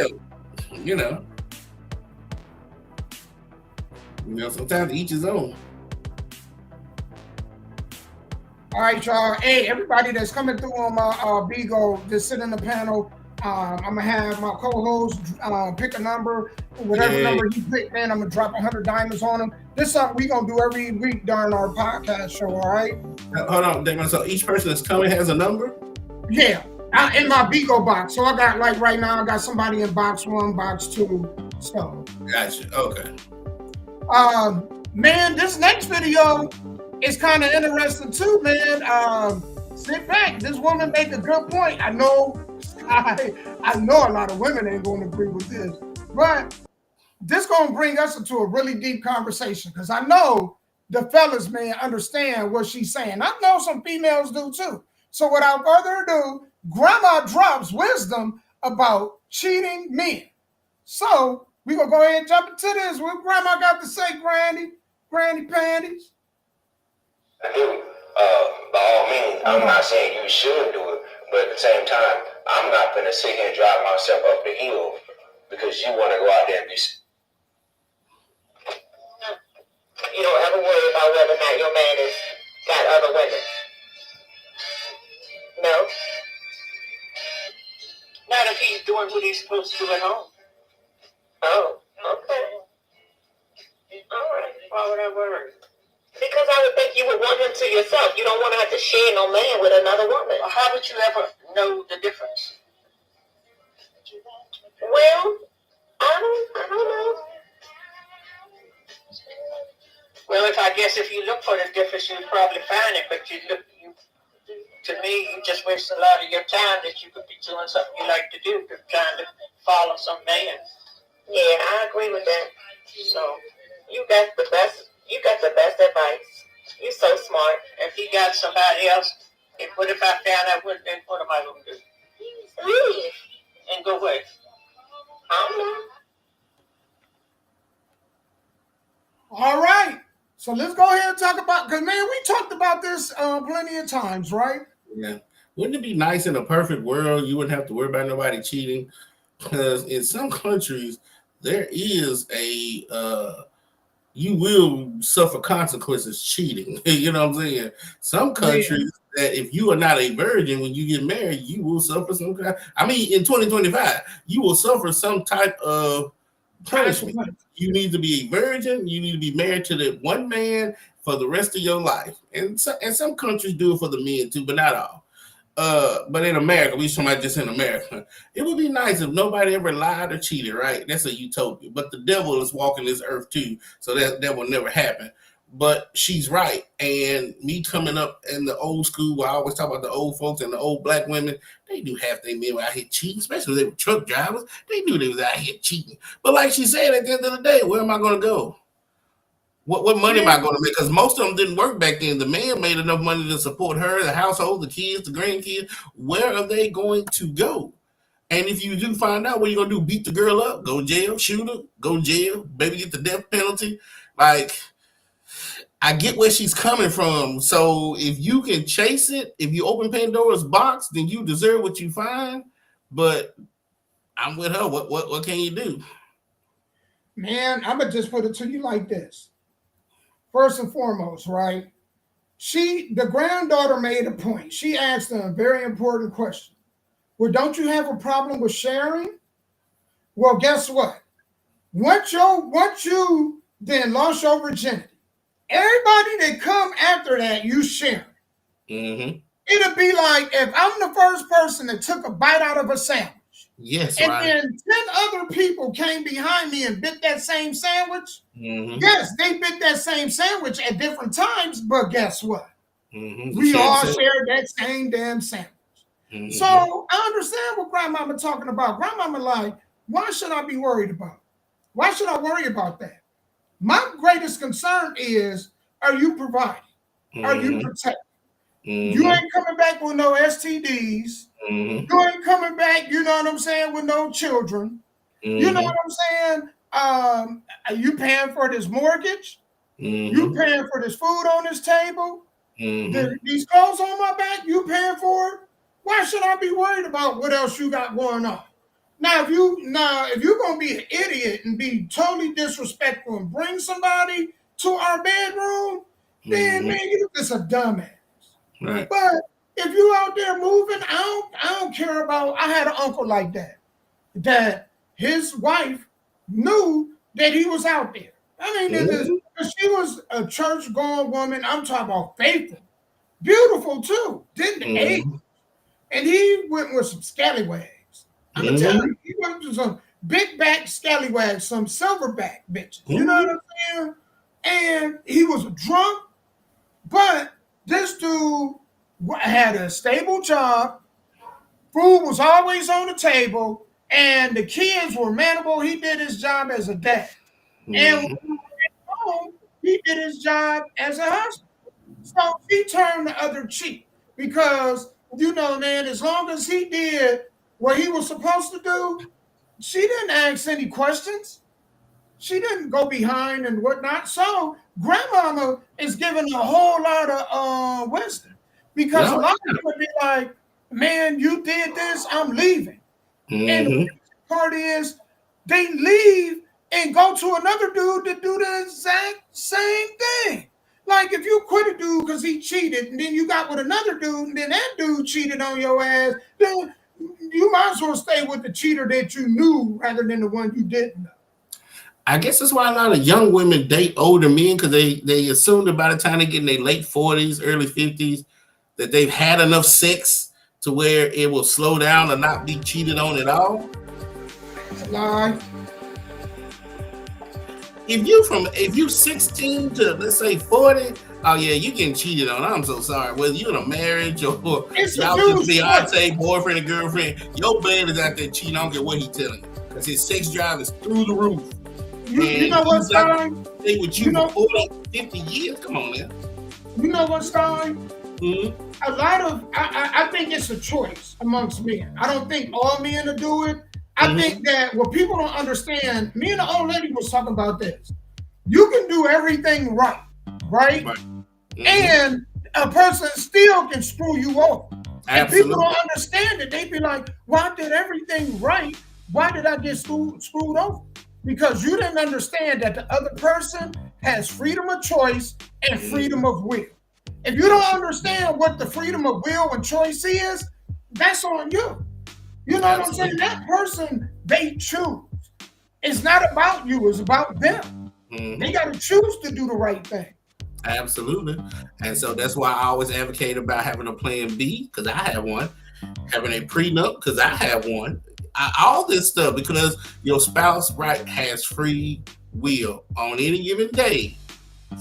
Yeah, sometimes each his own. All right, y'all. Hey, everybody that's coming through on my Bigo, just sit in the panel. I'm going to have my co-host pick a number. Whatever number he picked, man, I'm going to drop 100 diamonds on him. This is something we're going to do every week during our podcast show, all right? Hold on, Damon. So each person that's coming has a number? Yeah, in my Bigo box. So I got, like right now, I got somebody in box 1, box 2. So. Gotcha, okay. Man, this next video is kind of interesting too, man. Sit back. This woman made a good point. I know a lot of women ain't going to agree with this, but this going to bring us into a really deep conversation because I know the fellas, man, understand what she's saying. I know some females do too. So without further ado, Grandma drops wisdom about cheating men. So we're going to go ahead and jump into this. What Grandma got to say, Granny Panties? I do. By all means, I'm not saying you should do it, but at the same time, I'm not going to sit here and drive myself up the hill because you want to go out there and be. You don't ever worry about whether or not your man has got other women. No? Not if he's doing what he's supposed to do at home. Oh, okay. All right. Why would I worry? Because I would think you would want him to yourself. You don't want to have to share no man with another woman. Well, how would you ever know the difference? Well, I don't know. Well, if you look for the difference, you'd probably find it. But to me, you just waste a lot of your time that you could be doing something you like to do, trying to follow some man. Yeah, I agree with that. So you got the best. You got the best advice. You're so smart. If he got somebody else, what if I found out? Then what am I going to do? Leave. And go away. I don't know. All right. So let's go ahead and talk about, because, man, we talked about this plenty of times, right? Yeah. Wouldn't it be nice in a perfect world you wouldn't have to worry about nobody cheating? Because in some countries, there is you will suffer consequences cheating. You know what I'm saying? Some countries that if you are not a virgin when you get married, you will suffer some kind. I mean, in 2025, you will suffer some type of punishment. You need to be a virgin. You need to be married to that one man for the rest of your life. And some countries do it for the men too, but not all. But in America, we talking about just in America, it would be nice if nobody ever lied or cheated, right? That's a utopia. But the devil is walking this earth too, so that will never happen. But she's right. And me coming up in the old school, where I always talk about the old folks and the old black women, they knew half their men were out here cheating, especially if they were truck drivers. They knew they was out here cheating. But like she said, at the end of the day, where am I going to go? What money am I going to make? Because most of them didn't work back then. The man made enough money to support her, the household, the kids, the grandkids. Where are they going to go? And if you do find out, what you going to do? Beat the girl up? Go jail? Shoot her? Go jail? Maybe get the death penalty? Like, I get where she's coming from. So if you can chase it, if you open Pandora's box, then you deserve what you find. But I'm with her. What can you do? Man, I'm going to just put it to you like this. First and foremost, right? The granddaughter made a point. She asked a very important question. Well, don't you have a problem with sharing? Well, guess what? Once you then lost your virginity, everybody that come after that, you share. Mm-hmm. It'll be like if I'm the first person that took a bite out of a sandwich. Yes, and right. then 10 other people came behind me and bit that same sandwich. Mm-hmm. Yes, they bit that same sandwich at different times, but guess what? Mm-hmm. We all shared that same damn sandwich. Mm-hmm. So I understand what grandmama talking about. Grandmama like, why should I be worried about? Why should I worry about that? My greatest concern is, are you providing? Mm-hmm. Are you protecting? Mm-hmm. You ain't coming back with no STDs. Mm-hmm. You ain't coming back, you know what I'm saying, with no children. Mm-hmm. You know what I'm saying? You paying for this mortgage? Mm-hmm. You paying for this food on this table? Mm-hmm. These clothes on my back, you paying for it? Why should I be worried about what else you got going on? Now, if you're gonna be an idiot and be totally disrespectful and bring somebody to our bedroom, then man, you're just a dumbass. Right. But if you out there moving, I don't care about. I had an uncle like that his wife knew that he was out there. I mean, she was a church-going woman. I'm talking about faithful, beautiful too, didn't age, and he went with some scallywags. I'm gonna tell you, he went to some big back scallywags, some silverback bitches. You know what I'm saying? And he was a drunk, but this dude had a stable job. Food was always on the table, and the kids were manageable. He did his job as a dad, and when he went home, he did his job as a husband. So she turned the other cheek because, you know, man, as long as he did what he was supposed to do, she didn't ask any questions. She didn't go behind and whatnot. So grandmama is giving a whole lot of wisdom because a lot of people would be like, man, you did this, I'm leaving. And the part is they leave and go to another dude to do the exact same thing. Like if you quit a dude because he cheated and then you got with another dude and then that dude cheated on your ass, then you might as well stay with the cheater that you knew rather than the one you didn't know. I guess that's why a lot of young women date older men because they assume that by the time they get in their late 40s, early 50s, that they've had enough sex to where it will slow down and not be cheated on at all. That's a lie. If you 16 to let's say 40, oh yeah, you getting cheated on. I'm so sorry. Whether you're in a marriage or y'all just fiance, boyfriend, and girlfriend, your man is out there cheating. I don't care what he's telling you. Because his sex drive is through the roof. You know what, Stein? Stay with you for 40, 50 years. Come on now. You know what, Stein? A lot of, I think it's a choice amongst men. I don't think all men will do it, I think that what people don't understand, me and the old lady was talking about this. You can do everything right? And a person still can screw you over. And people don't understand it. They be like, well, I did everything right. Why did I get screwed over? Because you didn't understand that the other person has freedom of choice and freedom of will. If you don't understand what the freedom of will and choice is, that's on you. You know what I'm saying? That person, they choose. It's not about you, it's about them. They got to choose to do the right thing. Absolutely. And so that's why I always advocate about having a plan B, because I have one, having a prenup, because I have one. All this stuff, because your spouse has free will on any given day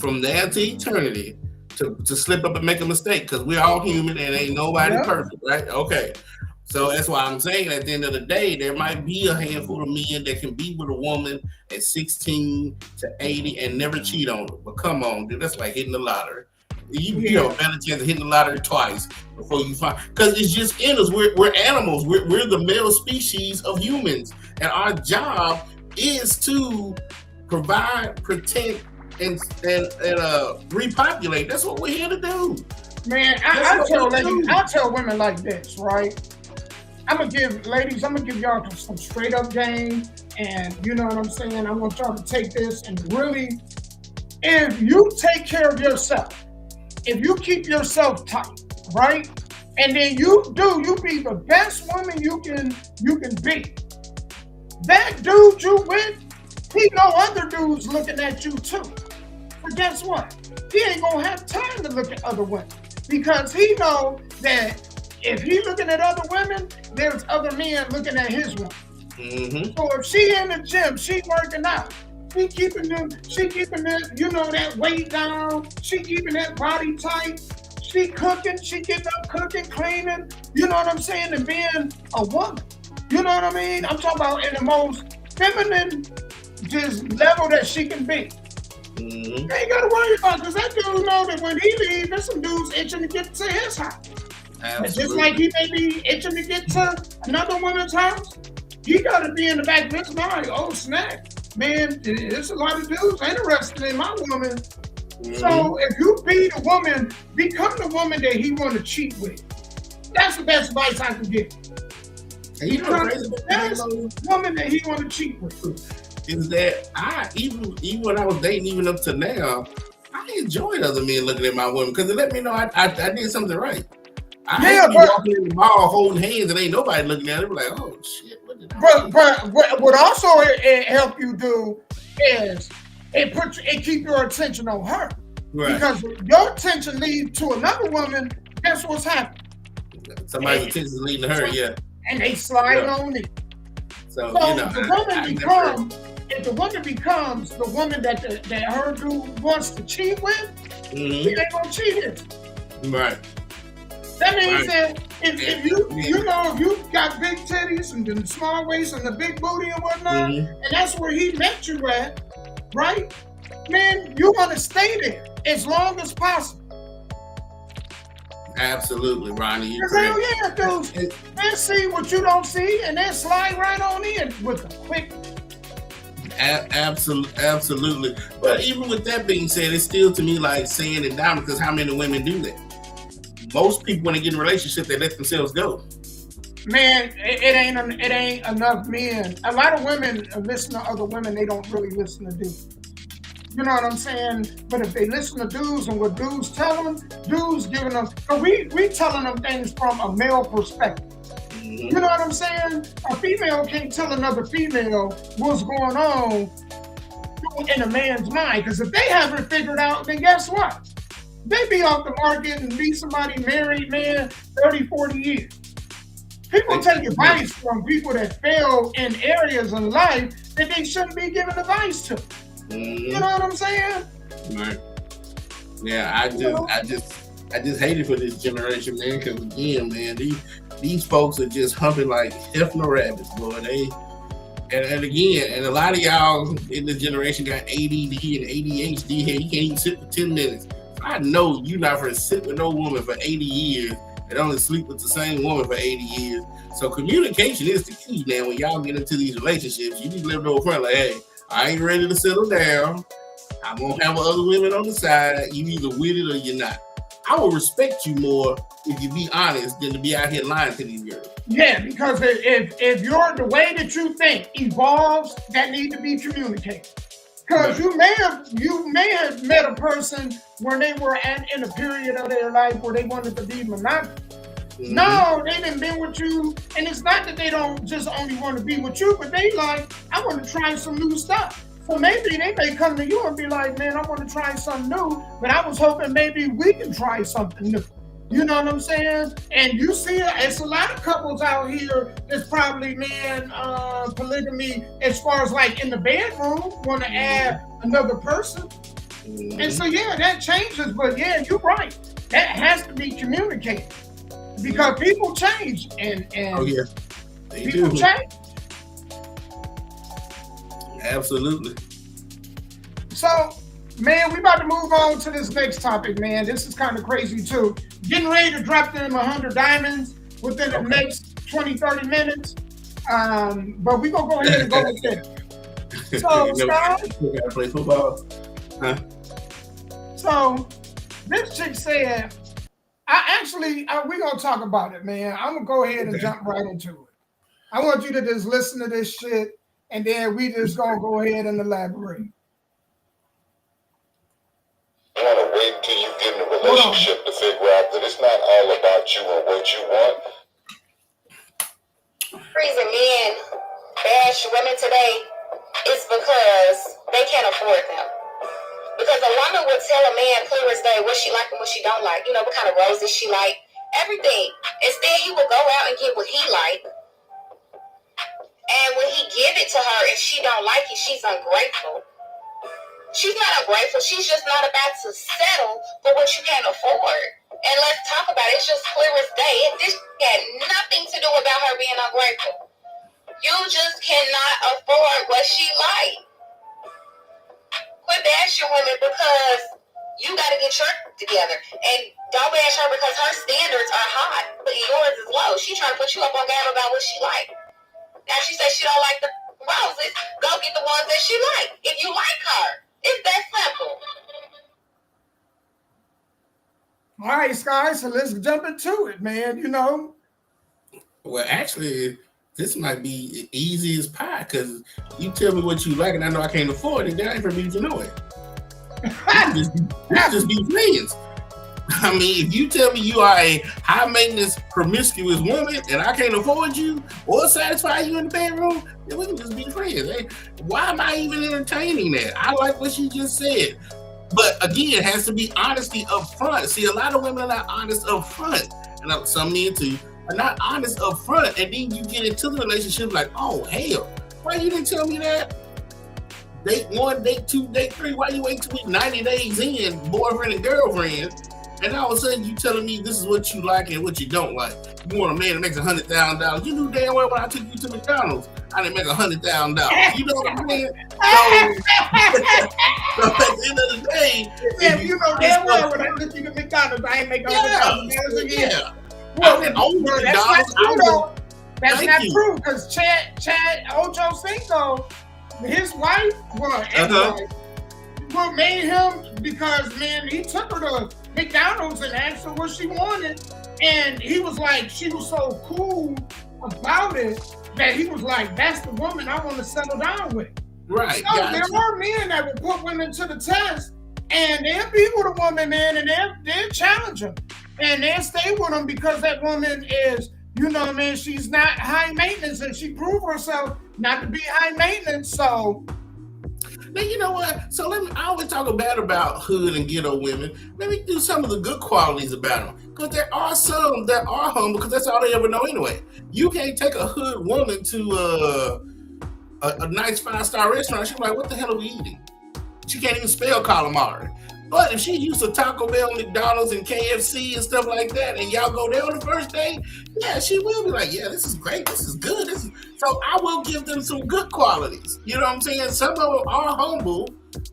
from now to eternity to slip up and make a mistake, because we're all human and ain't nobody perfect, right? Okay. So that's why I'm saying at the end of the day, there might be a handful of men that can be with a woman at 16 to 80 and never cheat on her. But come on, dude, that's like hitting the lottery. You have a better chance of hitting the lottery twice before you find, because it's just in us. We're animals. We're the male species of humans, and our job is to provide, protect, and repopulate. That's what we're here to do. Man, I tell women like this, right? I'm gonna give y'all some straight up game, and you know what I'm saying? I want y'all to take this and really, if you take care of yourself, if you keep yourself tight, right? And then you be the best woman you can be. That dude you with, he know other dudes looking at you too. But guess what? He ain't gonna have time to look at other women, because he know that if he looking at other women, there's other men looking at his woman. So if she in the gym, she working out, she keeping that, you know, that weight down, she keeping that body tight, she cooking, she getting up cooking, cleaning, you know what I'm saying, and being a woman. You know what I mean? I'm talking about in the most feminine just level that she can be. You ain't gotta worry about it, because that dude know that when he leaves, there's some dudes itching to get to his house. Just like he may be itching to get to another woman's house, he gotta be in the back of his mind, oh snap, man, there's a lot of dudes interested in my woman. So if you be the woman, become the woman that he want to cheat with. That's the best advice I can give. And you know the best woman that he want to cheat with is that I even when I was dating, even up to now, I enjoyed other men looking at my woman, because it let me know I did something right. I hate be walking in the mall holding hands and ain't nobody looking at it. Like, oh shit, what did I do? But what also it help you do is it keep your attention on her. Right. Because your attention leads to another woman, guess what's happening? Somebody's attention is leading to her, and they slide on it. So you know, if the woman becomes the woman that her dude wants to cheat with, he ain't gonna cheat it. Right. That means that if you got big titties and the small waist and the big booty and whatnot, and that's where he met you at, right? Man, you want to stay there as long as possible. Absolutely, Ronnie. You hell yeah, dudes. They see what you don't see, and then slide right on in with a quick. Absolutely. But even with that being said, it's still to me like saying it down, because how many women do that? Most people, when they get in a relationship, they let themselves go. Man, it ain't enough men. A lot of women listen to other women. They don't really listen to dudes. You know what I'm saying? But if they listen to dudes and what dudes tell them, dudes giving them. So we telling them things from a male perspective. You know what I'm saying? A female can't tell another female what's going on in a man's mind, because if they haven't figured out, then guess what? They be off the market and be somebody married, man, 30, 40 years. People take advice from people that fail in areas of life that they shouldn't be giving advice to. You know what I'm saying? Right. Yeah, I just hate it for this generation, man, because again, man, these folks are just humping like Hefner rabbits, boy. And again, and a lot of y'all in this generation got ADD and ADHD here. You can't even sit for 10 minutes. I know you're not going to sit with no woman for 80 years and only sleep with the same woman for 80 years. So communication is the key, man. When y'all get into these relationships, you need to live over front like, hey, I ain't ready to settle down. I won't have other women on the side. You either with it or you're not. I will respect you more if you be honest than to be out here lying to these girls. Yeah, because if you're the way that you think evolves, that need to be communicated. Because you may have met a person where they were in a period of their life where they wanted to be monogamous. Mm-hmm. No, they didn't been with you, and it's not that they don't just only want to be with you, but they like, I want to try some new stuff. So maybe they may come to you and be like, man, I want to try something new, but I was hoping maybe we can try something new. You know what I'm saying? And you see, it's a lot of couples out here that's probably, man, polygamy as far as like in the bedroom, want to add another person. Mm-hmm. And so, yeah, that changes. But yeah, you're right. That has to be communicated because people change and oh, yeah. They people do. change. Absolutely. So, man, we about to move on to this next topic, man. This is kind of crazy, too. Getting ready to drop them 100 diamonds within the next 20, 30 minutes. But we're going to go ahead and go with it. So, Scott. You got to play football. Huh? So, this chick said, we're going to talk about it, man. I'm going to go ahead and jump right into it. I want you to just listen to this shit, and then we just going to go ahead and elaborate. You want to wait until you get in a relationship to figure out that it's not all about you and what you want. Reason men bash women today is because they can't afford them. Because a woman would tell a man clear as day what she like and what she don't like. You know, what kind of roses she like, everything. Instead, he will go out and get what he like. And when he give it to her, if she don't like it, she's ungrateful. She's not ungrateful. She's just not about to settle for what you can't afford. And let's talk about it. It's just clear as day. This had nothing to do about her being ungrateful. You just cannot afford what she like. Quit bashing women because you got to get your together. And don't bash her because her standards are high, but yours is low. She trying to put you up on game about what she like. Now she says she don't like the roses. Go get the ones that she like. If you like her. It's that simple. All right, Sky, so let's jump into it, man. You know. Well, actually, this might be easy as pie because you tell me what you like and I know I can't afford it. That ain't for me to know it. just be friends. I mean, if you tell me you are a high maintenance, promiscuous woman and I can't afford you or satisfy you in the bedroom, then we can just be friends. Hey, why am I even entertaining that? I like what she just said. But again, it has to be honesty up front. See, a lot of women are not honest up front. And some men too are not honest up front. And then you get into the relationship like, oh, hell, why you didn't tell me that? Date 1, date 2, date 3, why you wait till we 90 days in, boyfriend and girlfriend? And all of a sudden you telling me this is what you like and what you don't like. You want a man that makes $100,000. You knew damn well when I took you to McDonald's, I didn't make $100,000. You know what I'm saying? So at the end of the day, yeah, you know damn well when I took you to McDonald's, I ain't make $100,000 a year. Yeah. Well, that's not true though. That's not true because Chad Ocho Cinco, his wife, made him because man, he took her to McDonald's and asked her what she wanted, and he was like, she was so cool about it that he was like, that's the woman I want to settle down with. Right. So there are men that will put women to the test, and they'll be with a woman, man, and they'll challenge them, and they'll stay with them because that woman is, you know what I mean, she's not high maintenance, and she proved herself not to be high maintenance, so. Now, you know what? So I always talk bad about hood and ghetto women. Let me do some of the good qualities about them. Because there are some that are humble because that's all they ever know anyway. You can't take a hood woman to a nice 5-star restaurant. She's like, what the hell are we eating? She can't even spell calamari. But if she used to Taco Bell, McDonald's, and KFC and stuff like that, and y'all go there on the first date, yeah, she will be like, yeah, this is great, this is good. So I will give them some good qualities. You know what I'm saying? Some of them are humble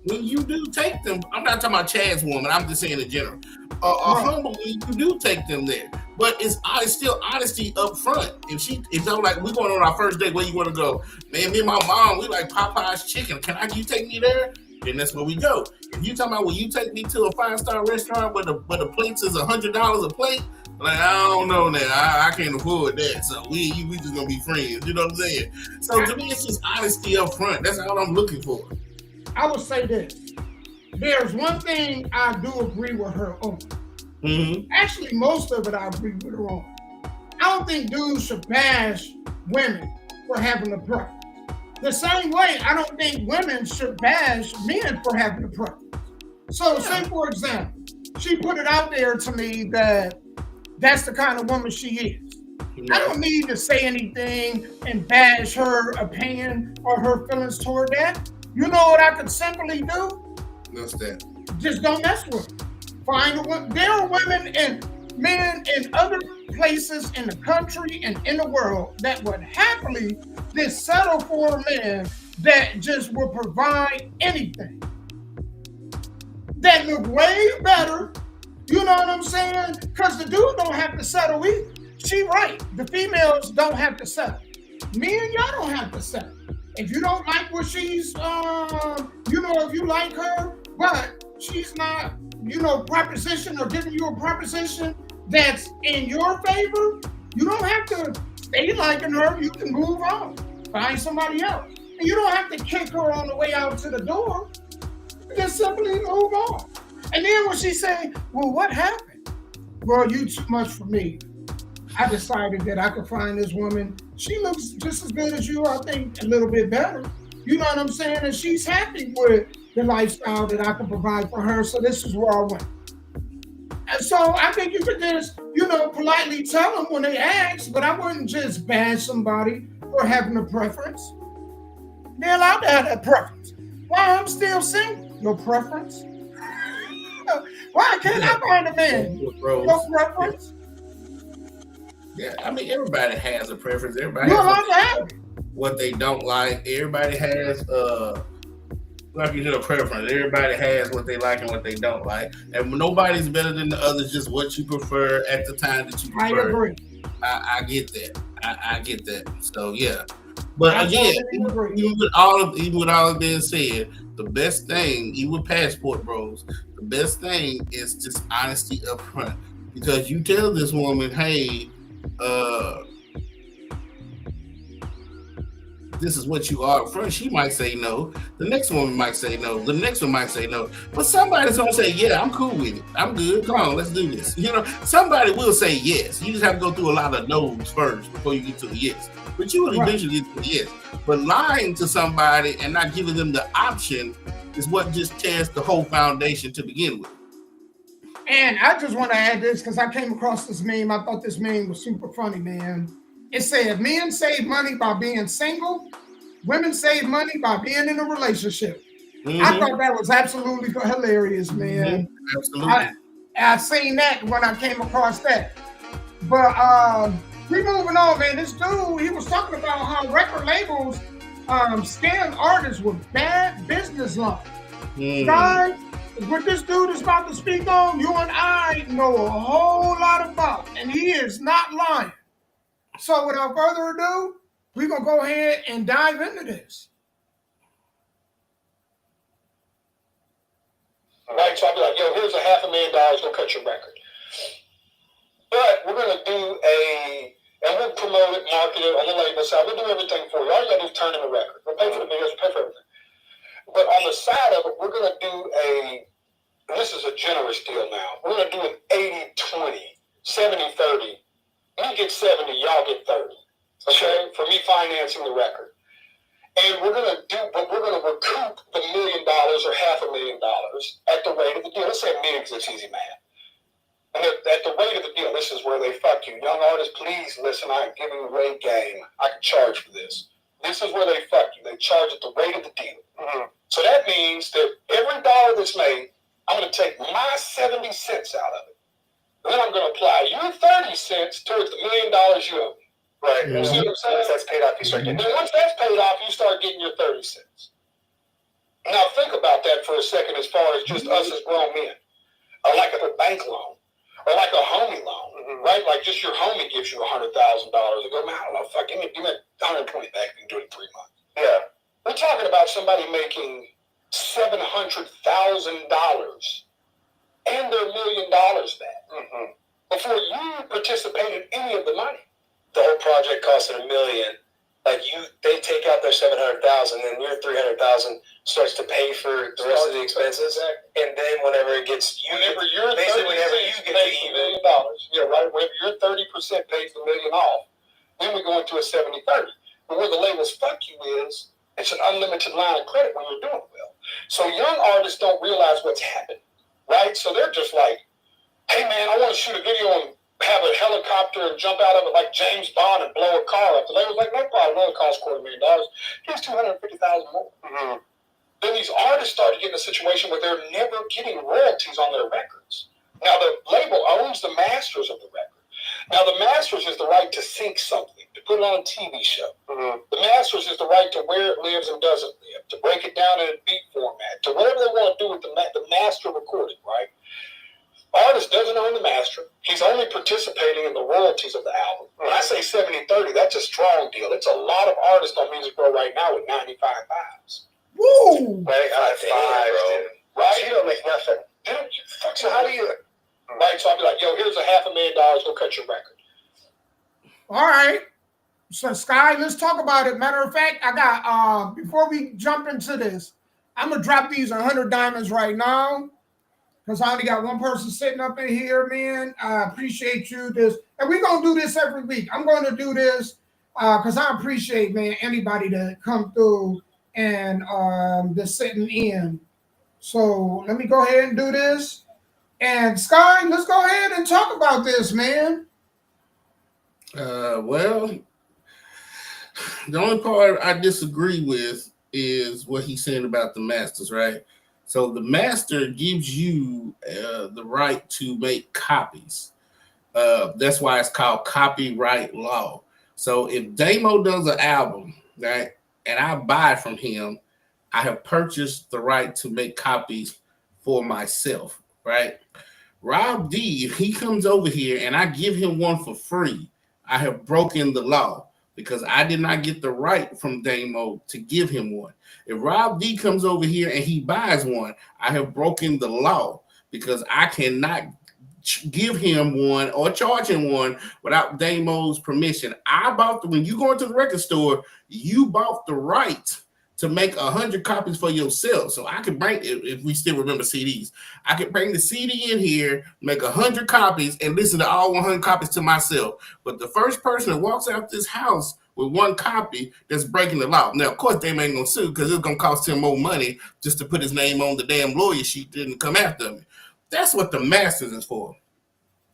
when you do take them. I'm not talking about Chad's woman, I'm just saying in general. Are humble when you do take them there. But it's still honesty up front. If I'm like, we going on our first date, where you want to go? Man, me and my mom, we like Popeye's chicken. You take me there? Then that's where we go. If you talking about, will you take me to a 5-star restaurant where the plates is $100 a plate? Like, I don't know now. I can't afford that. So we just gonna be friends. You know what I'm saying? So to me, it's just honesty up front. That's all I'm looking for. I would say this. There's one thing I do agree with her on. Mm-hmm. Actually, most of it I agree with her on. I don't think dudes should bash women for having a preference. The same way, I don't think women should bash men for having a preference. So, say for example, she put it out there to me that that's the kind of woman she is. Yeah. I don't need to say anything and bash her opinion or her feelings toward that. You know what I could simply do? What's that? Just don't mess with her. Find a woman. There are women and men in other places in the country and in the world that would happily just settle for a man that just will provide anything. That look way better. You know what I'm saying? Because the dude don't have to settle either. She right. The females don't have to settle. Me and y'all don't have to settle. If you don't like what she's, if you like her, but she's not, proposition or giving you a proposition that's in your favor, you don't have to stay liking her. You can move on. Find somebody else. And you don't have to kick her on the way out to the door. Just simply move on. And then when she say, well, what happened? Well, you too much for me. I decided that I could find this woman. She looks just as good as you, I think a little bit better. You know what I'm saying? And she's happy with the lifestyle that I can provide for her. So this is where I went. And so I think you could just, politely tell them when they ask, but I wouldn't just bash somebody for having a preference. They're allowed to have that preference. Why I'm still single? No preference? Why can't I find a man? No preference? Yeah, I mean, everybody has a preference. Everybody has what they don't like. Everybody has like you said, a preference. Everybody has what they like and what they don't like. And nobody's better than the others, just what you prefer at the time that you prefer. I agree. I get that. I get that. So yeah. But again, even with all of it being said, the best thing, even with passport bros, the best thing is just honesty up front. Because you tell this woman, hey, this is what you are up front, she might say no. The next woman might say no. The next one might say no. But somebody's gonna say, yeah, I'm cool with it. I'm good. Come on, let's do this. Somebody will say yes. You just have to go through a lot of no's first before you get to the yes. But you will eventually get to the yes. But lying to somebody and not giving them the option is what just tears the whole foundation to begin with. And I just want to add this because I came across this meme. I thought this meme was super funny, man. It said, men save money by being single. Women save money by being in a relationship. Mm-hmm. I thought that was absolutely hilarious, man. Mm-hmm. Absolutely. I seen that when I came across that. But we moving on, man. This dude, he was talking about how record labels scam artists with bad business law. Mm-hmm. Guys, what this dude is about to speak on, you and I know a whole lot about, and he is not lying. So without further ado, we're going to go ahead and dive into this. Right, so I'll be like, yo, here's $500,000, go cut your record. But we're going to do and we'll promote it, market it on the label side. We'll do everything for you. All you got to do is turn in a record. We'll pay for the videos, we'll pay for everything. But on the side of it, we're going to do and this is a generous deal now. We're going to do an 80-20, 70-30. You get 70, y'all get 30. Okay? For me financing the record. And we're going to recoup the $1 million or $500,000 at the rate of the deal. Let's say $1 million because it's easy math. And at the rate of the deal, this is where they fuck you. Young artists, please listen. I'm giving away game. I can charge for this. This is where they fuck you. They charge at the rate of the deal. Mm-hmm. So that means that every dollar that's made, I'm going to take my 70 cents out of it. And then I'm going to apply your 30 cents towards the $1 million you owe me. Right. Mm-hmm. You see what I'm saying? That's paid off, you start getting. Then once that's paid off, you start getting your 30 cents. Now think about that for a second as far as just us as grown men. Like a bank loan. Or like a homie loan, right? Like just your homie gives you $100,000. They go, man, I don't know, fuck, give me 120 back. You can do it in 3 months. Yeah. We're talking about somebody making $700,000 and their $1 million back before you participated in any of the money. The whole project costed $1 million. Like they take out their $700,000, then your $300,000 starts to pay for the rest of the expenses, and then whenever it gets whenever you get to $1 million, yeah, right. Whenever your 30% pays the $1 million off, then we go into a 70-30. But where the labels fuck you is it's an unlimited line of credit when you're doing well. So young artists don't realize what's happening, right? So they're just like, hey man, I want to shoot a video and have a helicopter and jump out of it like James Bond and blow a car up. The label's like, no problem, it costs $250,000. Here's $250,000 more. Then these artists started getting a situation where they're never getting royalties on their records. Now the label owns the masters of the record. Now the masters is the right to sync something, to put it on a TV show. The masters is the right to where it lives and doesn't live, to break it down in a beat format, to whatever they want to do with the master recording, right? Artist doesn't own the master. He's only participating in the royalties of the album. When I say 70-30, that's a strong deal. It's a lot of artists on Music Row right now with 95 fives. Woo! 95 fives, right? You don't make nothing. So how do you... Right, so I'll be like, yo, here's $500,000, go cut your record. All right. So, Sky, let's talk about it. Matter of fact, I got, before we jump into this, I'm going to drop these 100 diamonds right now. Because I only got one person sitting up in here, man. I appreciate you. And we're going to do this every week. I'm going to do this because I appreciate, man, anybody that come through and that's sitting in. So let me go ahead and do this. And Sky, let's go ahead and talk about this, man. Well, the only part I disagree with is what he's saying about the masters, right? So the master gives you the right to make copies. That's why it's called copyright law. So if Damo does an album, right, and I buy from him, I have purchased the right to make copies for myself, right? Rob D, if he comes over here and I give him one for free, I have broken the law because I did not get the right from Damo to give him one. If Rob D comes over here and he buys one, I have broken the law because I cannot give him one or charge him one without Damo's permission. When you go into the record store, you bought the right to make 100 copies for yourself. So I can bring, if we still remember CDs, I can bring the CD in here, make 100 copies and listen to all 100 copies to myself. But the first person that walks out this house with one copy, that's breaking the law. Now, of course, they ain't gonna sue because it's gonna cost him more money just to put his name on the damn lawyer sheet didn't come after me. That's what the masters is for.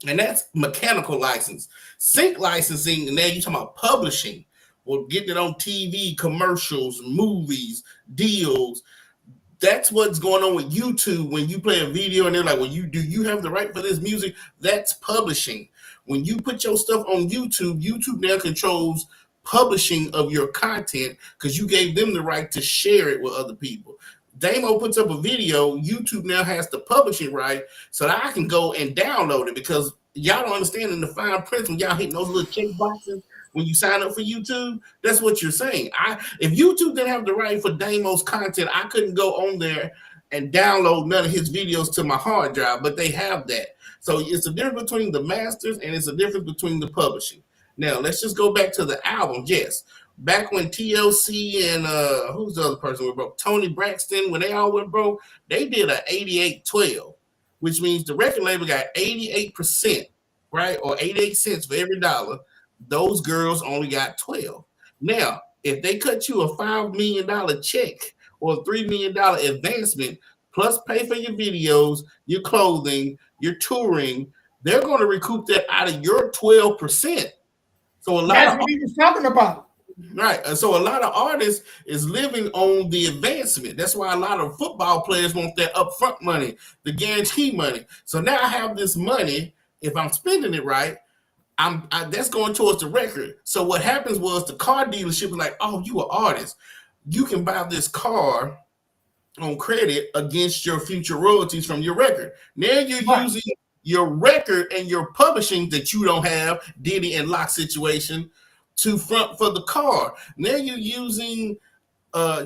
And that's mechanical license. Sync licensing, and now you're talking about publishing or getting it on TV, commercials, movies, deals. That's what's going on with YouTube. When you play a video and they're like, well, do you have the right for this music? That's publishing. When you put your stuff on YouTube, YouTube now controls publishing of your content because you gave them the right to share it with other people. Damo puts up a video, YouTube now has the publishing right so that I can go and download it because y'all don't understand in the fine print when y'all hitting those little check boxes when you sign up for YouTube. That's what you're saying. If YouTube didn't have the right for Damo's content, I couldn't go on there and download none of his videos to my hard drive, but they have that. So it's a difference between the masters and it's a difference between the publishing. Now, let's just go back to the album. Yes, back when TLC and who's the other person went broke? Tony Braxton, when they all went broke, they did a 88-12, which means the record label got 88%, right? Or 88 cents for every dollar. Those girls only got 12. Now, if they cut you a $5 million check or a $3 million advancement, plus pay for your videos, your clothing, your touring, they're going to recoup that out of your 12%. So That's what he was talking about. Right. So a lot of artists is living on the advancement. That's why a lot of football players want that upfront money, the guarantee money. So now I have this money. If I'm spending it right, that's going towards the record. So what happens was the car dealership was like, oh, you an artist. You can buy this car on credit against your future royalties from your record. Now you're using your record and your publishing that you don't have, Diddy and Lock situation, to front for the car. Now you're using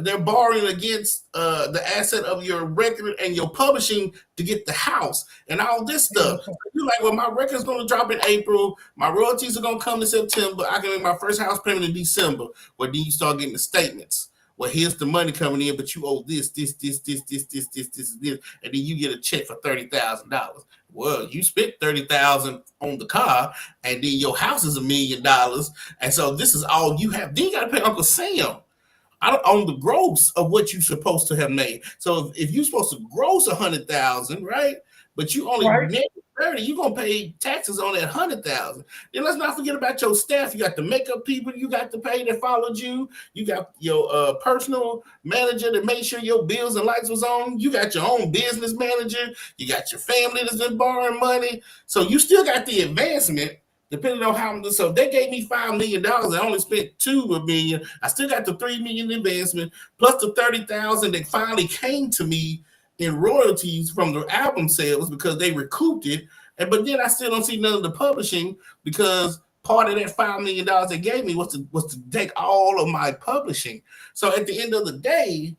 they're borrowing against the asset of your record and your publishing to get the house and all this stuff. So you're like, well, my record's going to drop in April. My royalties are going to come in September. I can make my first house payment in December. Well, then you start getting the statements. Well, here's the money coming in, but you owe this, and then you get a check for $30,000. Well, you spent $30,000 on the car, and then your house is $1 million, and so this is all you have. Then you got to pay Uncle Sam. I don't own the gross of what you're supposed to have made. So if you're supposed to gross 100,000, right? But you only made 30, you're gonna pay taxes on that 100,000. Then let's not forget about your staff. You got the makeup people you got to pay that followed you. You got your personal manager that made sure your bills and lights was on. You got your own business manager. You got your family that's been borrowing money. So you still got the advancement. Depending on how much, so they gave me $5 million. I only spent $2 million. I still got the $3 million investment plus the $30,000 that finally came to me in royalties from the album sales because they recouped it. But then I still don't see none of the publishing because part of that $5 million they gave me was to take all of my publishing. So at the end of the day,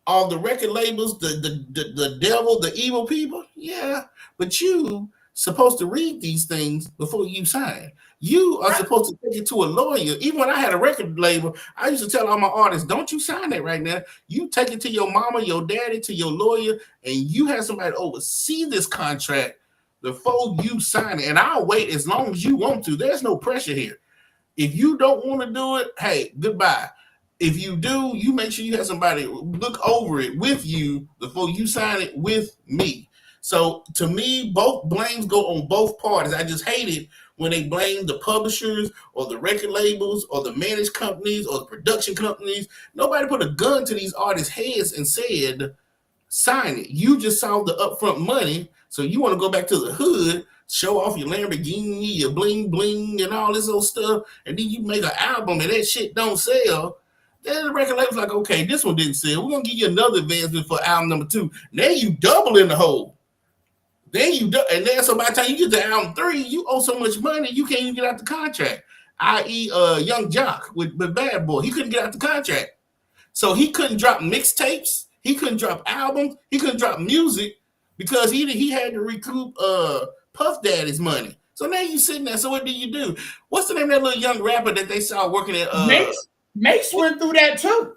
all the record labels, the devil, the evil people, yeah, but you supposed to read these things before you sign. You are supposed to take it to a lawyer. Even when I had a record label, I used to tell all my artists, don't you sign that right now. You take it to your mama, your daddy, to your lawyer, and you have somebody oversee this contract before you sign it. And I'll wait as long as you want to. There's no pressure here. If you don't want to do it, hey, goodbye. If you do, you make sure you have somebody look over it with you before you sign it with me. So to me, both blames go on both parties. I just hate it when they blame the publishers or the record labels or the managed companies or the production companies. Nobody put a gun to these artists' heads and said, sign it. You just saw the upfront money. So you want to go back to the hood, show off your Lamborghini, your bling bling and all this old stuff. And then you make an album and that shit don't sell. Then the record label's like, okay, this one didn't sell. We're going to give you another advancement for album number 2. Now you double in the hole. Then and then so by the time you get to album 3, you owe so much money you can't even get out the contract. I.e., Young Jock with Bad Boy, he couldn't get out the contract, so he couldn't drop mixtapes, he couldn't drop albums, he couldn't drop music because he had to recoup Puff Daddy's money. So now you sitting there. So what do? What's the name of that little young rapper that they saw working at? Mace went through that too.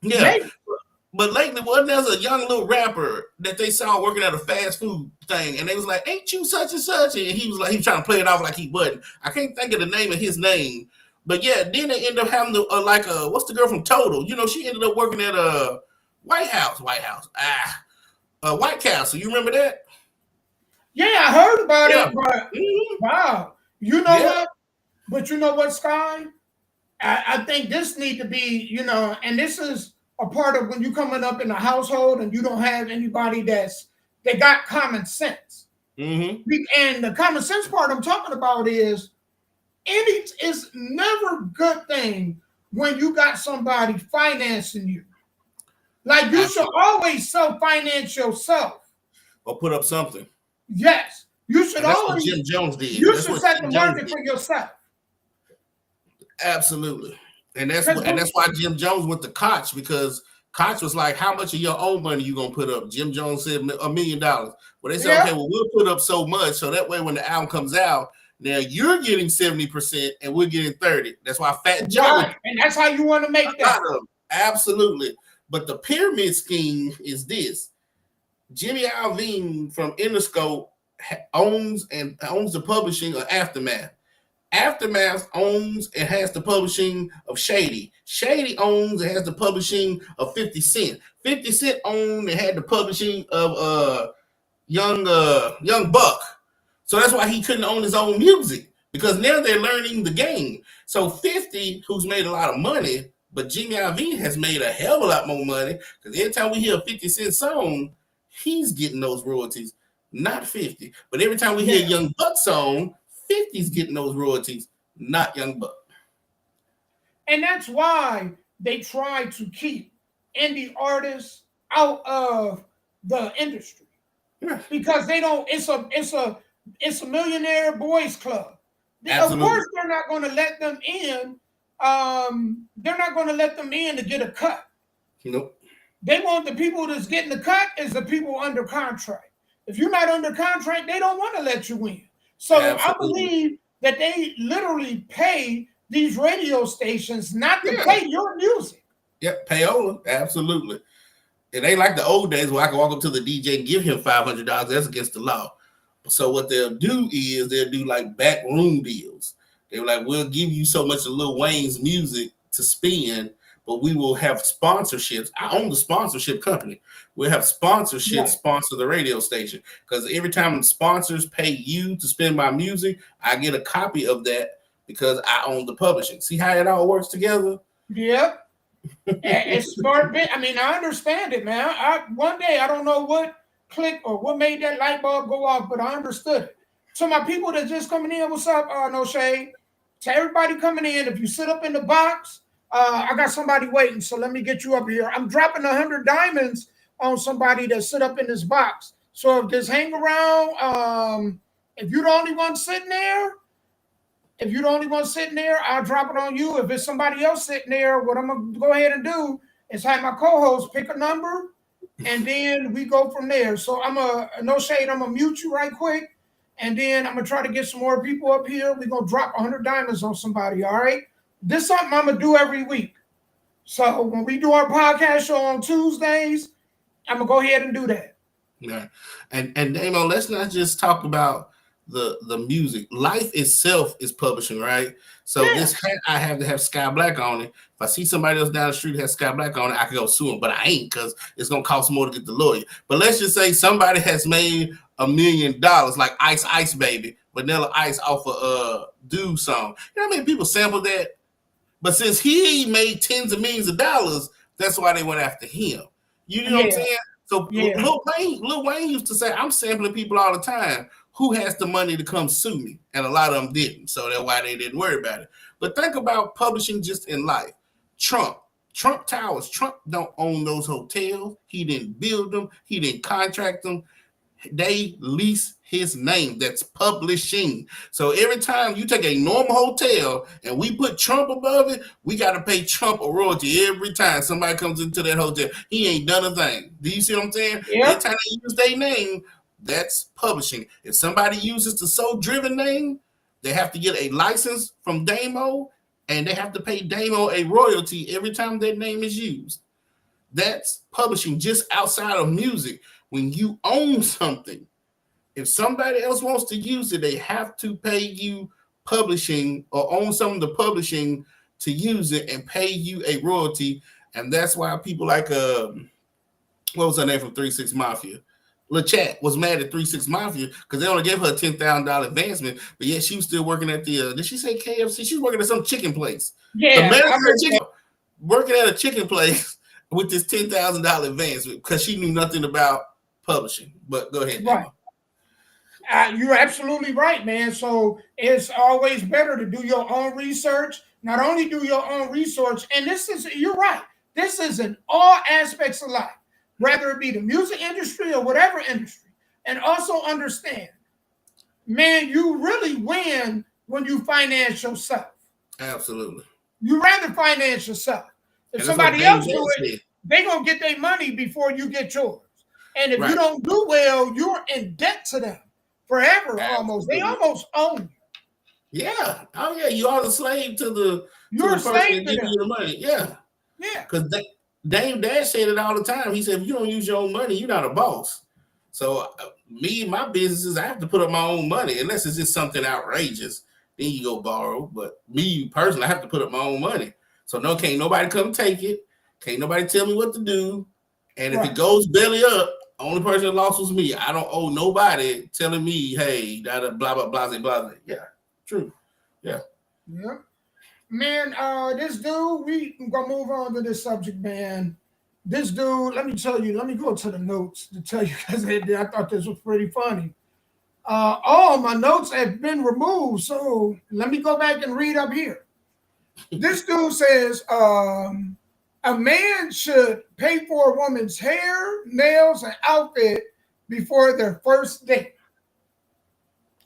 Yeah. Mace. But lately, there's a young little rapper that they saw working at a fast food thing, and they was like, "Ain't you such and such?" And he was trying to play it off like he wasn't. I can't think of the name of his name, but yeah. Then they end up having what's the girl from Total? You know, she ended up working at White House, White Castle. You remember that? Yeah, I heard about it. But wow, you know what? But you know what, Sky? I think this need to be, and this is a part of when you're coming up in a household and you don't have anybody they got common sense. Mm-hmm. And the common sense part I'm talking about is it's never a good thing when you got somebody financing you. Like you should always self-finance yourself. Or put up something. Yes. You should always. What Jim Jones did. You should set the market for yourself. Absolutely. And that's why Jim Jones went to Koch, because Koch was like, how much of your own money you gonna put up? Jim Jones said $1 million. Well, they said, okay, well, we'll put up so much, so that way when the album comes out, now you're getting 70% and we're getting 30%. That's why Fat Joe. Right. And that's how you want to make that. Absolutely. But the pyramid scheme is this. Jimmy Iovine from Interscope owns the publishing of Aftermath. Aftermath owns and has the publishing of Shady. Shady owns and has the publishing of 50 Cent. 50 Cent owned and had the publishing of Young Buck. So that's why he couldn't own his own music, because now they're learning the game. So 50, who's made a lot of money, but Jimmy Iovine has made a hell of a lot more money, because every time we hear a 50 Cent song, he's getting those royalties, not 50. But every time we hear a Young Buck song, 50's getting those royalties, not Young Buck. And that's why they try to keep indie artists out of the industry. Yeah. Because they don't, it's a millionaire boys club. Absolutely. Of course, they're not going to let them in. They're not going to let them in to get a cut. Nope. They want the people that's getting the cut is the people under contract. If you're not under contract, they don't want to let you in. So Absolutely. I believe that they literally pay these radio stations not to play your music. Yep, payola, absolutely. It ain't like the old days where I can walk up to the DJ and give him $500. That's against the law. So what they'll do is they'll do like backroom deals. They're like, we'll give you so much of Lil Wayne's music to spin, but we will have sponsorships. I own the sponsorship company. We'll have sponsorships sponsor the radio station. Because every time sponsors pay you to spin my music, I get a copy of that because I own the publishing. See how it all works together? Yep. It's smart. I mean, I understand it, man. One day, I don't know what clicked or what made that light bulb go off, but I understood it. So my people that just coming in, what's up? No shade. To everybody coming in, if you sit up in the box, I got somebody waiting, so let me get you up here. I'm dropping 100 diamonds on somebody that sit up in this box. So if just hang around, if you're the only one sitting there, I'll drop it on you. If it's somebody else sitting there, what I'm going to go ahead and do is have my co-host pick a number, and then we go from there. So no shade, I'm going to mute you right quick, and then I'm going to try to get some more people up here. We're going to drop 100 diamonds on somebody, all right? This is something I'm going to do every week. So when we do our podcast show on Tuesdays, I'm going to go ahead and do that. Yeah. And Damo, let's not just talk about the music. Life itself is publishing, right? So this hat I have to have Sky Black on it. If I see somebody else down the street that has Sky Black on it, I can go sue him, but I ain't because it's gonna cost more to get the lawyer. But let's just say somebody has made $1 million, like Ice Baby, Vanilla Ice off a Do song. You know how many people sample that? But since he made tens of millions of dollars, that's why they went after him. You know what I'm saying? So Lil Wayne used to say, I'm sampling people all the time. Who has the money to come sue me? And a lot of them didn't. So that's why they didn't worry about it. But think about publishing just in life. Trump Towers. Trump don't own those hotels. He didn't build them. He didn't contract them. They lease his name. That's publishing. So every time you take a normal hotel and we put Trump above it, we got to pay Trump a royalty every time somebody comes into that hotel. He ain't done a thing. Do you see what I'm saying? Yep. Every time they use their name, that's publishing. If somebody uses the So Driven name, they have to get a license from Damo, and they have to pay Damo a royalty every time their name is used. That's publishing just outside of music. When you own something, if somebody else wants to use it, they have to pay you publishing or own some of the publishing to use it and pay you a royalty. And that's why people like, what was her name from 3 6 Mafia? LeChat was mad at 3 6 Mafia because they only gave her a $10,000 advancement, but yet she was still working at the, did she say KFC? She was working at some chicken place. Yeah. Working at a chicken place with this $10,000 advancement because she knew nothing about publishing. But go ahead. Right. You're absolutely right, man. So it's always better to do your own research. Not only do your own research, and you're right. This is in all aspects of life, whether it be the music industry or whatever industry. And also understand, man, you really win when you finance yourself. Absolutely. You rather finance yourself. If somebody else do it, they're going to get their money before you get yours. And if you don't do well, you're in debt to them forever. Almost. They almost own you. Yeah. Oh, yeah. You are the slave to the person that gives you the money. Yeah. Yeah. Because Dame Dash said it all the time. He said, if you don't use your own money, you're not a boss. So me and my businesses, I have to put up my own money unless it's just something outrageous. Then you go borrow. But me personally, I have to put up my own money. So can't nobody come take it. Can't nobody tell me what to do. And if it goes belly up, only person that lost was me. I don't owe nobody telling me, hey, blah, blah, blah, blah. Yeah, true. Yeah. Yeah. Man, this dude, we gonna move on to this subject, man. This dude, let me go to the notes to tell you guys. I thought this was pretty funny. All my notes have been removed, so let me go back and read up here. This dude says, a man should pay for a woman's hair, nails, and outfit before their first date.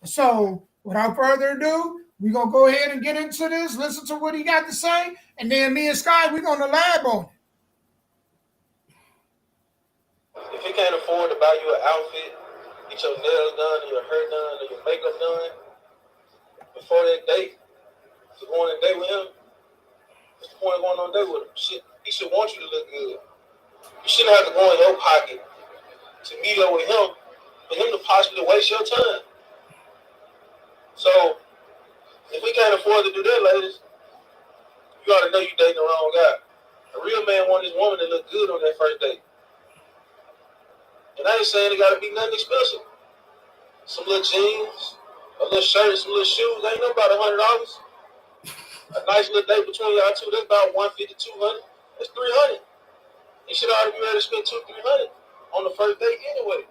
So without further ado, we're going to go ahead and get into this, listen to what he got to say, and then me and Sky, we're going to lab on it. If he can't afford to buy you an outfit, get your nails done, or your hair done, or your makeup done, before that date, to go on a date with him, what's the point of going on a date with him? He should want you to look good. You shouldn't have to go in your pocket to meet up with him for him to possibly waste your time. So, if we can't afford to do that, ladies, you ought to know you're dating the wrong guy. A real man wants his woman to look good on that first date. And I ain't saying it got to be nothing expensive. Some little jeans, a little shirt, some little shoes, ain't no about $100. A nice little date between y'all two, that's about $150, $200. That's $300. You should already be ready to spend $200, $300 on the first date anyway.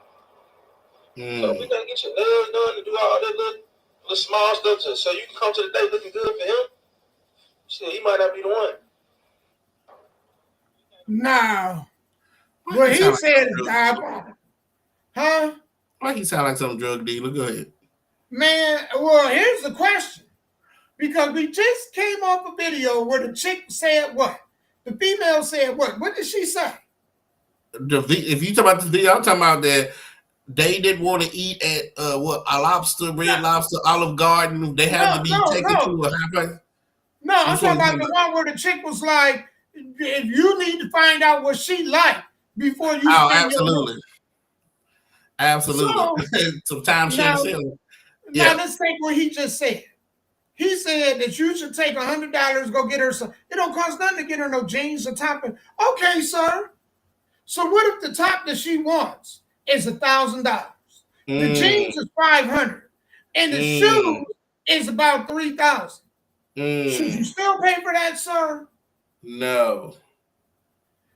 So if we gotta get your nails done and do all that little small stuff so you can come to the date looking good for him, shit, he might not be the one. Now, what he said is diabolical. Huh? Why he sound like some drug dealer? Go ahead. Man, well, here's the question. Because we just came off a video where the chick said what? The female said what? What did she say? If you talk about this video, I'm talking about that they didn't want to eat at a lobster, Red Lobster, Olive Garden. They had to be taken to a high place. No, I'm talking about the one where the chick was like, if you need to find out what she liked before you absolutely. Absolutely. So, sometimes now let's take what he just said. He said that you should take $100, go get her some. It don't cost nothing to get her no jeans or top. Okay, sir. So what if the top that she wants is $1,000? The jeans is $500, and the shoes is about $3,000. Should you still pay for that, sir? No.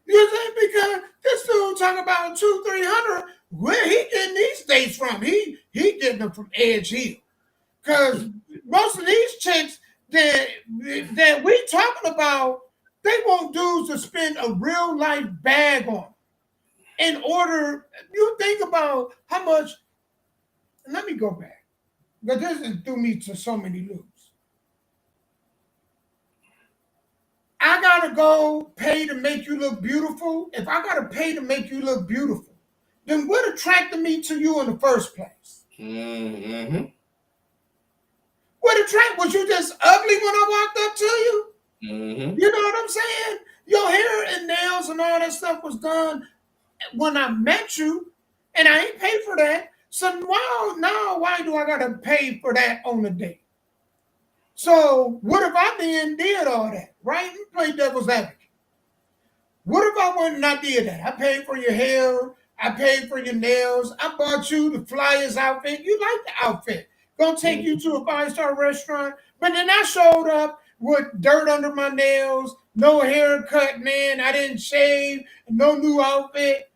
You think because this dude talking about $200-$300, where he getting these dates from? He getting them from Edge Hill. Because most of these chicks that we talking about, they want dudes to spend a real life bag on. In order, you think about how much. Let me go back, because this is threw me to so many loops. I gotta go pay to make you look beautiful. If I gotta pay to make you look beautiful, then what attracted me to you in the first place? What attracted? Was you just ugly when I walked up to you? You know what I'm saying? Your hair and nails and all that stuff was done when I met you, and I ain't paid for that. So why do I gotta pay for that on the date? So what if I then did all that, right? You play devil's advocate. What if I went and I did that? I paid for your hair, I paid for your nails, I bought you the flyers outfit. You like the outfit. Gonna take you to a 5-star restaurant, but then I showed up with dirt under my nails, no haircut, man. I didn't shave, no new outfit.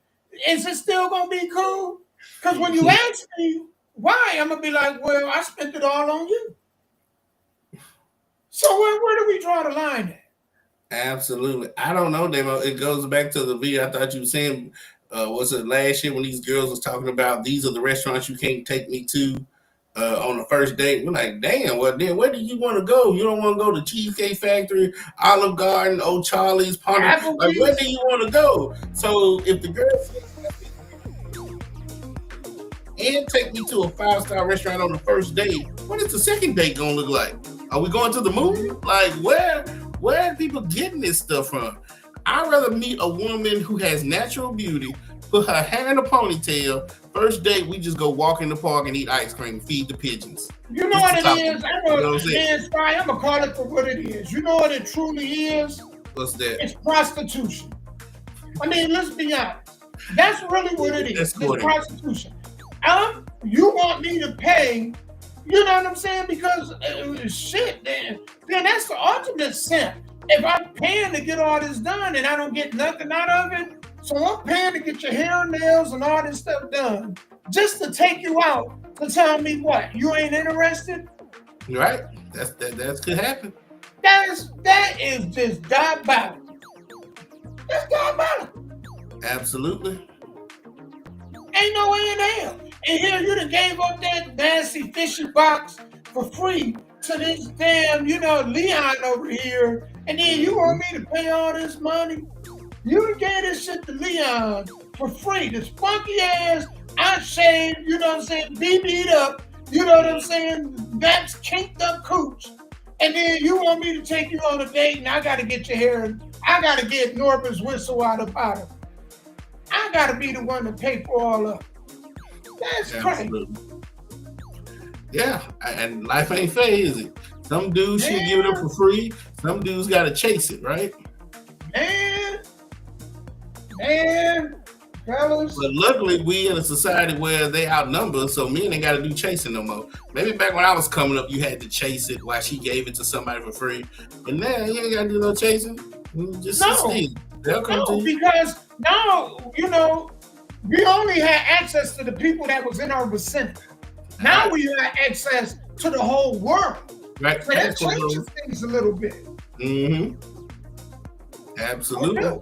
Is it still gonna be cool? Because when you ask me why, I'm gonna be like, well, I spent it all on you. So where do we draw the line at? Absolutely. I don't know, Demo. It goes back to the video I thought you were saying, was it last year when these girls was talking about these are the restaurants you can't take me to on the first date? We're like, damn, well then where do you want to go? You don't want to go to Cheesecake Factory, Olive Garden, Old Charlie's, Ponder. Like, where do you want to go? So if the girl says and take me to a 5-star restaurant on the first date, what is the second date gonna look like? Are we going to the movie? Like, where are people getting this stuff from? I'd rather meet a woman who has natural beauty, put her hair in a ponytail. First date, we just go walk in the park and eat ice cream, feed the pigeons. You know what it is? I'm gonna call it for what it is. You know what it truly is? What's that? It's prostitution. I mean, let's be honest. That's really what it is. It's prostitution. You want me to pay, you know what I'm saying? Because shit, then that's the ultimate simp. If I'm paying to get all this done and I don't get nothing out of it, so I'm paying to get your hair, nails, and all this stuff done just to take you out to tell me what? You ain't interested? Right. That could happen. That is just diabolical. That's diabolical. Absolutely. Ain't no way in hell. And here you done gave up that nasty fishy box for free to this damn, Leon over here. And then you want me to pay all this money? You done gave this shit to Leon for free. This funky ass, I shaved, you know what I'm saying, BB'd up, you know what I'm saying, that's kinked up cooch. And then you want me to take you on a date and I gotta get your hair, I gotta get Norbert's whistle out of powder. I gotta be the one to pay for all of it. That's crazy. Yeah, and life ain't fair, is it? Some dudes should give it up for free. Some dudes gotta chase it, right? Man, fellas. But luckily, we in a society where they outnumber, so men ain't got to do chasing no more. Maybe back when I was coming up, you had to chase it while she gave it to somebody for free. And now you ain't got to do no chasing. Just they'll come to you. Because now, we only had access to the people that was in our vicinity. Now we have access to the whole world. Right. So that changes things a little bit. Mm-hmm. Absolutely.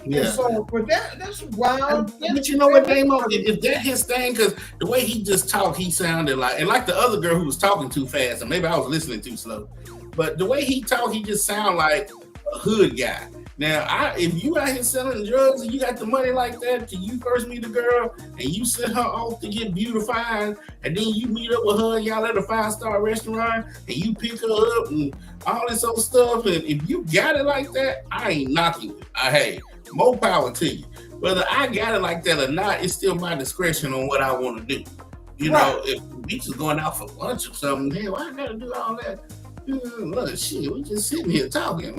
Yeah. So, but that's wild. But you know what, Damo? Is that his thing? Because the way he just talked, he sounded like the other girl who was talking too fast, and maybe I was listening too slow. But the way he talked, he just sounded like a hood guy. Now, if you out here selling drugs and you got the money like that, till you first meet a girl and you send her off to get beautified, and then you meet up with her and y'all at a 5-star restaurant and you pick her up and all this other stuff, and if you got it like that, I ain't knocking you. Hey, more power to you. Whether I got it like that or not, it's still my discretion on what I want to do. You know, if we just going out for lunch or something, hell, I gotta do all that. Look, shit, we just sitting here talking.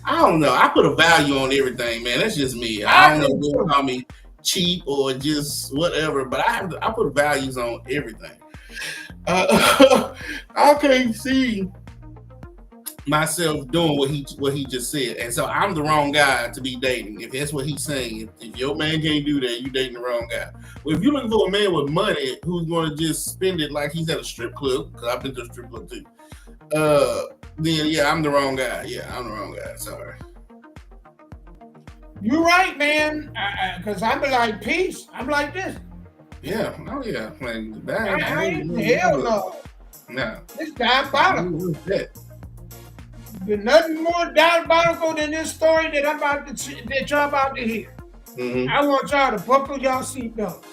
I don't know. I put a value on everything, man. That's just me. I don't know if you call me cheap or just whatever, but I put values on everything. I can't see myself doing what he just said, and so I'm the wrong guy to be dating. If that's what he's saying, if your man can't do that, you dating the wrong guy. Well, if you're looking for a man with money who's going to just spend it like he's at a strip club, because I've been to a strip club too, then yeah, I'm the wrong guy. Yeah, I'm the wrong guy. Sorry. You're right, man. Because I'm like peace. I'm like this. Yeah. Oh yeah. Hell no. No. It's diabolical. There's nothing more diabolical than this story that y'all about to hear. Mm-hmm. I want y'all to buckle y'all seatbelts.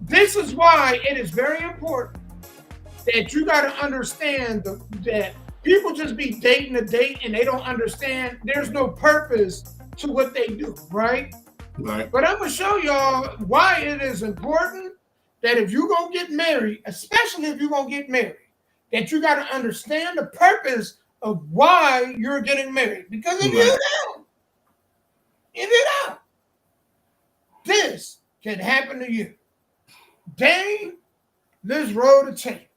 This is why it is very important that you got to understand that people just be dating a date and they don't understand there's no purpose to what they do, right? Right. But I'm going to show y'all why it is important that if you're going to get married, especially if you're going to get married, that you got to understand the purpose of why you're getting married. Because if you don't, this can happen to you. Dang, let's roll the tape.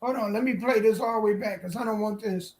Hold on, let me play this all the way back because I don't want this.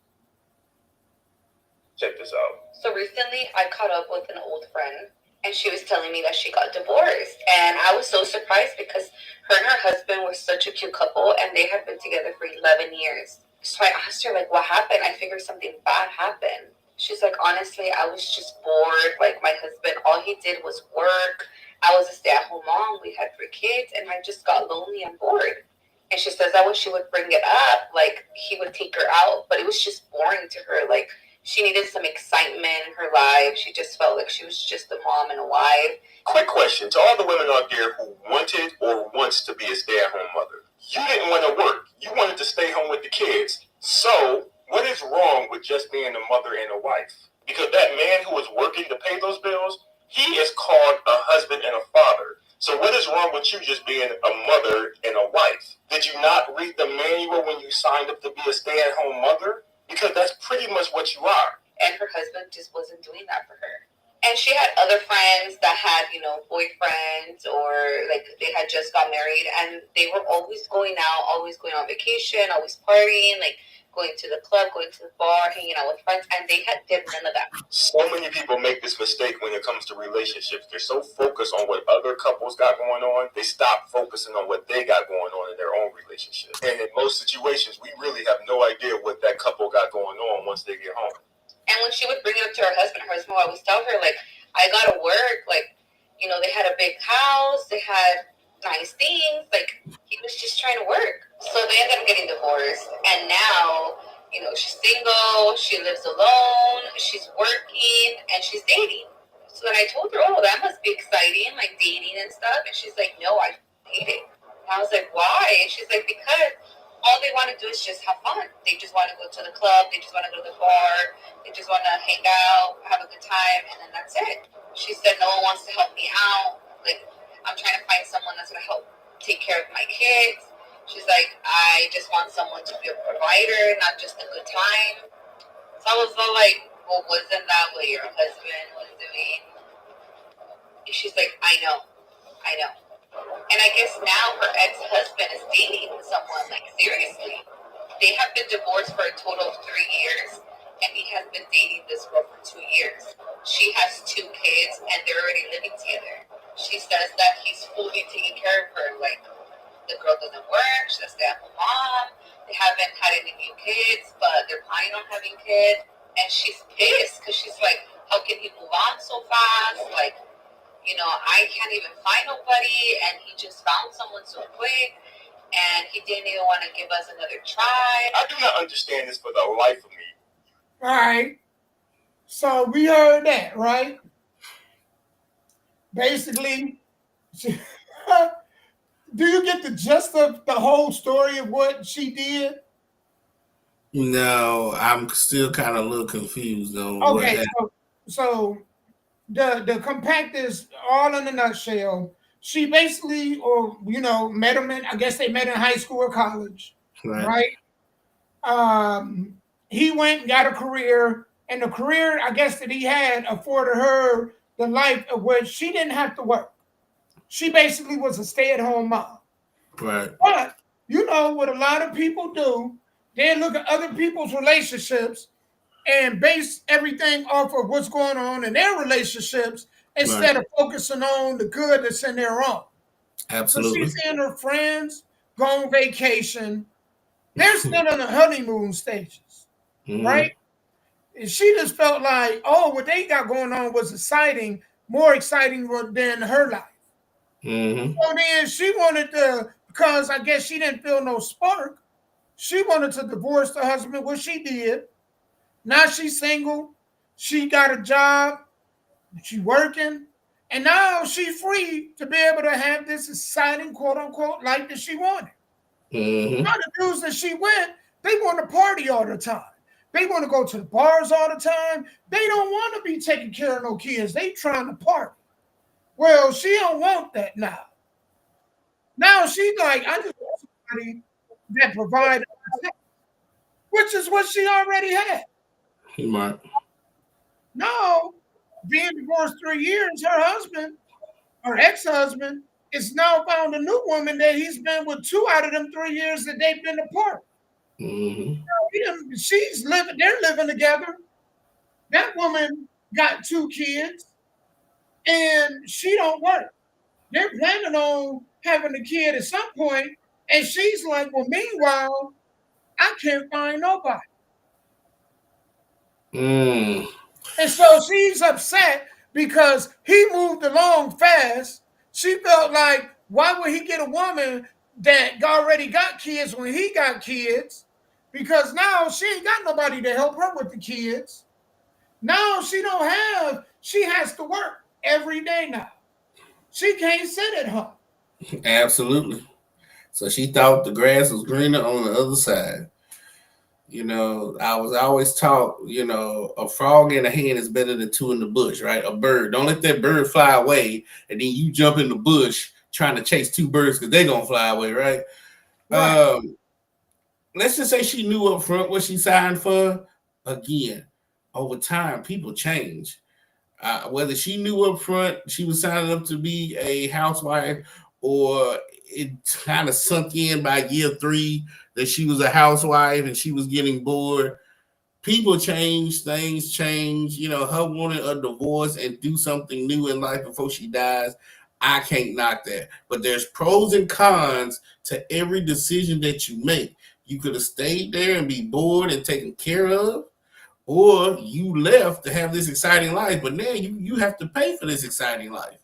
Check this out. So recently I caught up with an old friend and she was telling me that she got divorced. And I was so surprised because her and her husband were such a cute couple and they had been together for 11 years. So I asked her, like, what happened? I figured something bad happened. She's like, honestly, I was just bored. Like, my husband, all he did was work. I was a stay-at-home mom. We had 3 kids, and I just got lonely and bored. And she says that when she would bring it up, like, he would take her out, but it was just boring to her. Like, she needed some excitement in her life. She just felt like she was just a mom and a wife. Quick question to all the women out there who wanted or wants to be a stay-at-home mother. You didn't want to work. You wanted to stay home with the kids. So what is wrong with just being a mother and a wife? Because that man who is working to pay those bills, he is called a husband and a father. So what is wrong with you just being a mother and a wife? Did you not read the manual when you signed up to be a stay-at-home mother? Because that's pretty much what you are. And her husband just wasn't doing that for her. And she had other friends that had, boyfriends or like they had just got married and they were always going out, always going on vacation, always partying, like going to the club, going to the bar, hanging out with friends, and they did none of that. So many people make this mistake when it comes to relationships. They're so focused on what other couples got going on, they stop focusing on what they got going on in their own relationship. And in most situations, we really have no idea what that couple got going on once they get home. And when she would bring it up to her husband would always tell her, like, I gotta work. Like, they had a big house. They had, she lives alone, she's working, and she's dating. So then I told her, oh, that must be exciting, like dating and stuff. And she's like, no, I hate it. And I was like, why? And she's like, because all they want to do is just have fun. They just want to go to the club. They just want to go to the bar. They just want to hang out, have a good time, and then that's it. She said, no one wants to help me out. Like, I'm trying to find someone that's going to help take care of my kids. She's like, I just want someone to be a provider, not just a good time. So I was all like, well, wasn't that what your husband was doing? And she's like, I know. And I guess now her ex-husband is dating someone, like, seriously. They have been divorced for a total of 3 years, and he has been dating this girl for 2 years. She has 2 kids, and they're already living together. She says that he's fully taking care of her. Like, the girl doesn't work, she's a stay-at-home mom. They haven't had any new kids, but they're planning on having kids. And she's pissed because she's like, how can he move on so fast? Like, you know, I can't even find nobody, and he just found someone so quick, and he didn't even want to give us another try. I do not understand this for the life of me. All right. So we heard that, right? Basically, do you get the gist of the whole story of what she did? No, I'm still kind of a little confused on what Okay, happened. so the compact is all in a nutshell. She basically, or met him in. I guess they met in high school or college, Right. He went and got a career, and the career I guess that he had afforded her the life of which she didn't have to work. She basically was a stay-at-home mom. Right. But what a lot of people do, they look at other people's relationships and base everything off of what's going on in their relationships instead of focusing on the good that's in their own. Absolutely. So she's seeing her friends go on vacation. They're still in the honeymoon stages, right? And she just felt like, oh, what they got going on was exciting, more exciting than her life. So then she wanted to, because I guess she didn't feel no spark, she wanted to divorce the husband, which she did. Now she's single. She got a job. She's working. And now she's free to be able to have this exciting, quote unquote, life that she wanted. Now the dudes that she went, they want to party all the time. They want to go to the bars all the time. They don't want to be taking care of no kids. They trying to party. Well, she don't want that now. Now she's like, I just want somebody that provides, which is what she already had. Right. Now, being divorced 3 years, her husband, her ex-husband, is now found a new woman that he's been with 2 out of them 3 years that they've been apart. She's living, they're living together. That woman got 2 kids, and she don't work. They're planning on having a kid at some point, and she's like, well, meanwhile, I can't find nobody. And so she's upset because he moved along fast. She felt like, why would he get a woman that already got kids when he got kids? Because now she ain't got nobody to help her with the kids. Now she has to work every day now. She can't sit at home. Absolutely. So she thought the grass was greener on the other side. I was always taught, a frog in a hand is better than 2 in the bush, right? A bird. Don't let that bird fly away, and then you jump in the bush trying to chase 2 birds because they're going to fly away, right? Let's just say she knew up front what she signed for. Again, over time, people change. Whether she knew up front she was signing up to be a housewife, or it kind of sunk in by year 3 that she was a housewife and she was getting bored. People change, things change. Her wanting a divorce and do something new in life before she dies, I can't knock that. But there's pros and cons to every decision that you make. You could have stayed there and be bored and taken care of, or you left to have this exciting life, but now you have to pay for this exciting life.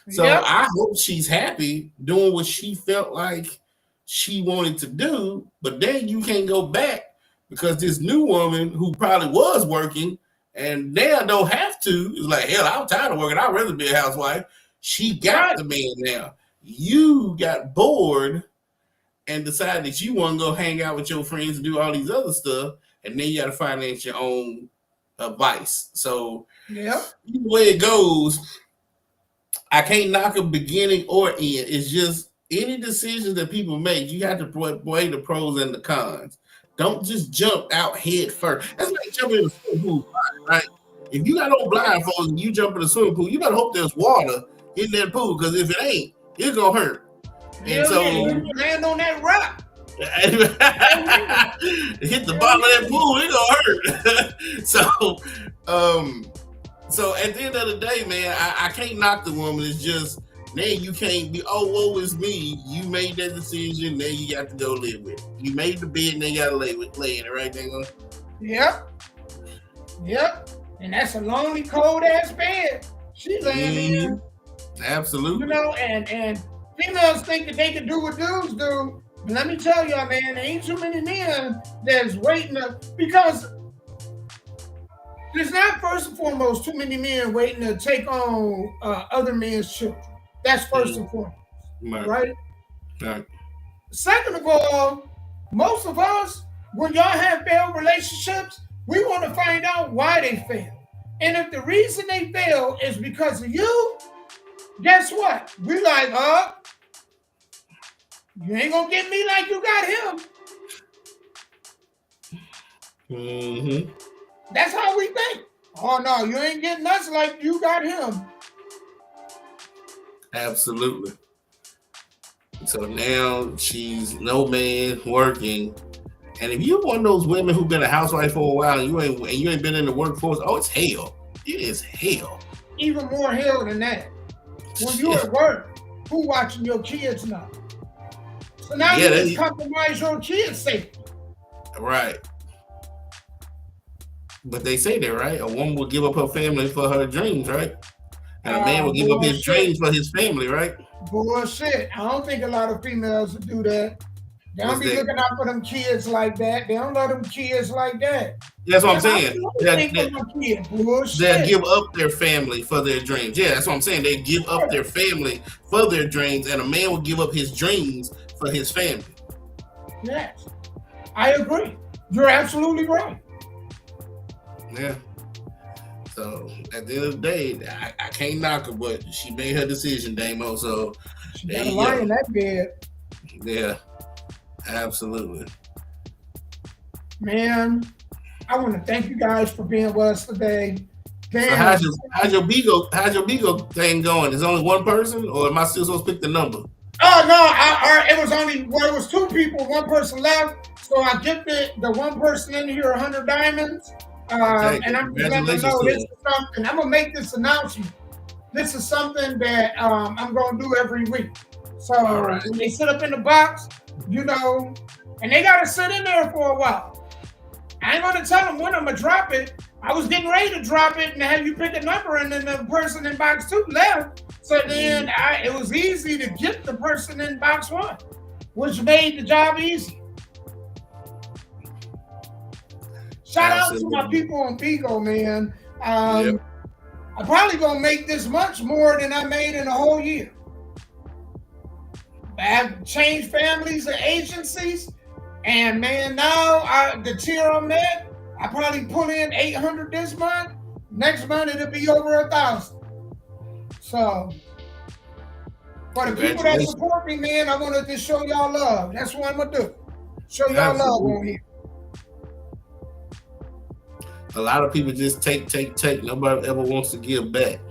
So I hope she's happy doing what she felt like she wanted to do, but then you can't go back because this new woman who probably was working and now don't have to is like, hell, I'm tired of working. I'd rather be a housewife. She got the man now. You got bored and decided that you want to go hang out with your friends and do all these other stuff, and then you got to finance your own vice. So, either way it goes, I can't knock a beginning or end. It's just any decisions that people make, you have to weigh the pros and the cons. Don't just jump out head first. That's like jumping in a swimming pool, right? If you got no blindfolds and you jump in a swimming pool, you better hope there's water in that pool, because if it ain't, it's gonna hurt. And so you land on that rock. Hit the bottom of that pool, it gonna hurt. So at the end of the day, man, I can't knock the woman. It's just now you can't be, oh, woe is me. You made that decision, now you got to go live with it. You made the bed, now you gotta lay in it, right? Yep. And that's a lonely, cold ass bed. She laying in. Absolutely. You know, and females think that they can do what dudes do. But let me tell y'all, man, there ain't too many men that's waiting because there's not, first and foremost, too many men waiting to take on other men's children. That's first and foremost, right? Second of all, most of us, when y'all have failed relationships, we want to find out why they failed. And if the reason they failed is because of you, guess what? We like, you ain't gonna get me like you got him. That's how we think. Oh no, you ain't getting us like you got him. Absolutely. So now she's no man working. And if you're one of those women who've been a housewife for a while and you ain't been in the workforce, it's hell. It is hell. Even more hell than that. When you're at work, who watching your kids now? So now you just compromise your kids' safety. Right. But they say that, right? A woman will give up her family for her dreams, right? And a man will give up his dreams for his family, right? Bullshit. I don't think a lot of females would do that. They don't be looking out for them kids like that. They don't love them kids like that. That's what I'm saying. They'll give up their family for their dreams. Yeah, that's what I'm saying. They give up their family for their dreams, and a man will give up his dreams for his family. Yes, I agree. You're absolutely right. Yeah. So at the end of the day, I can't knock her, but she made her decision, Damo. So she got to lie in that bed. Yeah, absolutely. Man, I want to thank you guys for being with us today. Damn. So how's your Bigo thing going? Is only one person, or am I still supposed to pick the number? Oh no, it was two people. One person left, so I gifted the one person in here 100 diamonds. And I'm gonna let them know this is something. I'm gonna make this announcement. This is something that I'm gonna do every week. So when they sit up in the box, and they gotta sit in there for a while. I ain't gonna tell them when I'm gonna drop it. I was getting ready to drop it and have you pick a number, and then the person in box 2 left. So then it was easy to get the person in box 1, which made the job easy. Shout out to my people on Bigo, man. I'm probably gonna make this much more than I made in a whole year. I've changed families and agencies, and man, now the tier I'm at, I probably pull in 800 this month. Next month it'll be over 1,000. So for the people that support me, man, I wanted to show y'all love. That's what I'm gonna do. Show y'all love on here. A lot of people just take. Nobody ever wants to give back.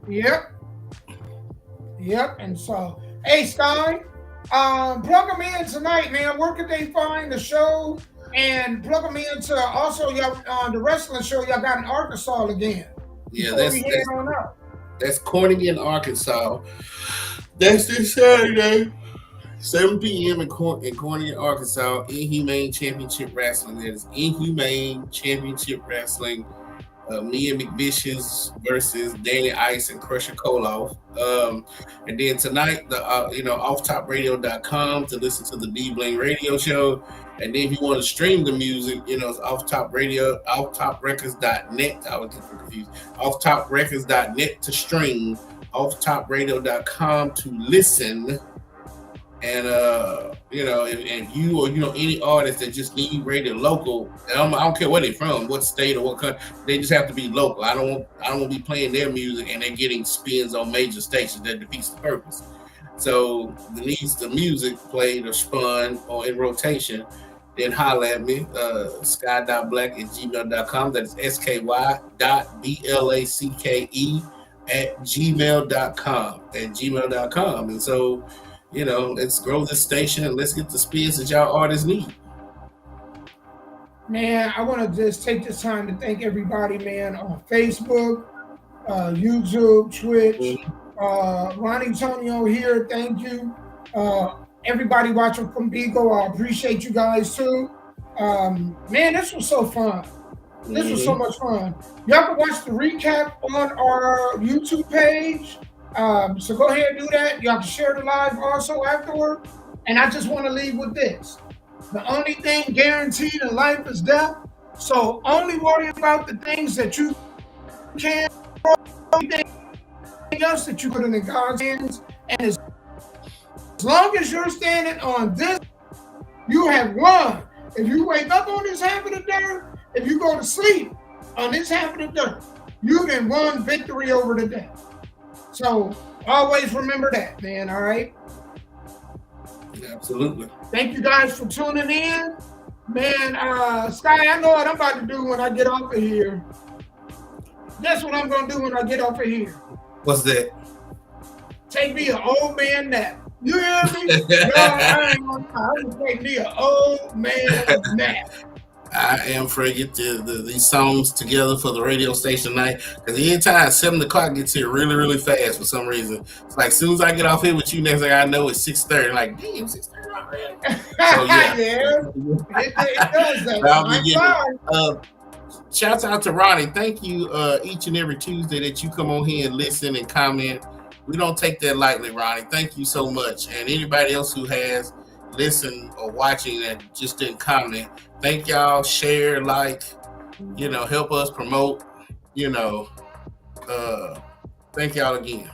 Yep. And so, hey, Sky, plug them in tonight, man. Where could they find the show? And plug them into also y'all the wrestling show y'all got in Arkansas again. Yeah, that's Corning in Arkansas. That's this Saturday. 7 p.m. in Corning, Arkansas, Inhumane Championship Wrestling. That is Inhumane Championship Wrestling. me and McVicious versus Danny Ice and Crusher Koloff. And then tonight, the offtopradio.com to listen to the D Bling radio show. And then if you want to stream the music, it's Off Top Radio, offtoprecords.net. I was getting confused. Offtoprecords.net to stream, offtopradio.com to listen. And if you or any artist that just need radio local, I don't care where they're from, what state or what country, they just have to be local. I don't want to be playing their music and they're getting spins on major stations. That defeats the purpose. So the music played or spun or in rotation, then holler at me, sky.black@gmail.com. That is sky.blake@gmail.com. And so, let's grow this station and let's get the spins that y'all artists need. Man, I want to just take this time to thank everybody, man, on Facebook, YouTube, Twitch. Ronnie Tonio here, thank you. Everybody watching from Bigo, I appreciate you guys too. Man, this was so fun. This was so much fun. Y'all can watch the recap on our YouTube page. So go ahead and do that. Y'all can share the live also afterward. And I just want to leave with this. The only thing guaranteed in life is death. So only worry about the things that you can, anything else that you put in God's hands. And as long as you're standing on this, you have won. If you wake up on this half of the dirt, if you go to sleep on this half of the dirt, you then won victory over the death. So always remember that, man, all right? Absolutely. Thank you guys for tuning in. Man, Sky, I know what I'm about to do when I get off of here. That's what I'm going to do when I get off of here. What's that? Take me an old man nap. You hear me? No, I ain't going to take me an old man nap. I am trying to get these songs together for the radio station tonight. Because anytime 7 o'clock gets here really, really fast for some reason. It's like as soon as I get off here with you, next thing I know it's 6:30. Like, damn, 6:30 already. So yeah. It does that. Shouts out to Ronnie. Thank you each and every Tuesday that you come on here and listen and comment. We don't take that lightly, Ronnie. Thank you so much. And anybody else who has listened or watching and just didn't comment, thank y'all. Share, like, help us promote. Thank y'all again.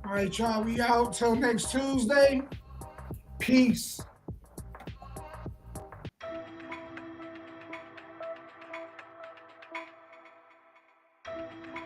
All right, y'all. We out till next Tuesday. Peace.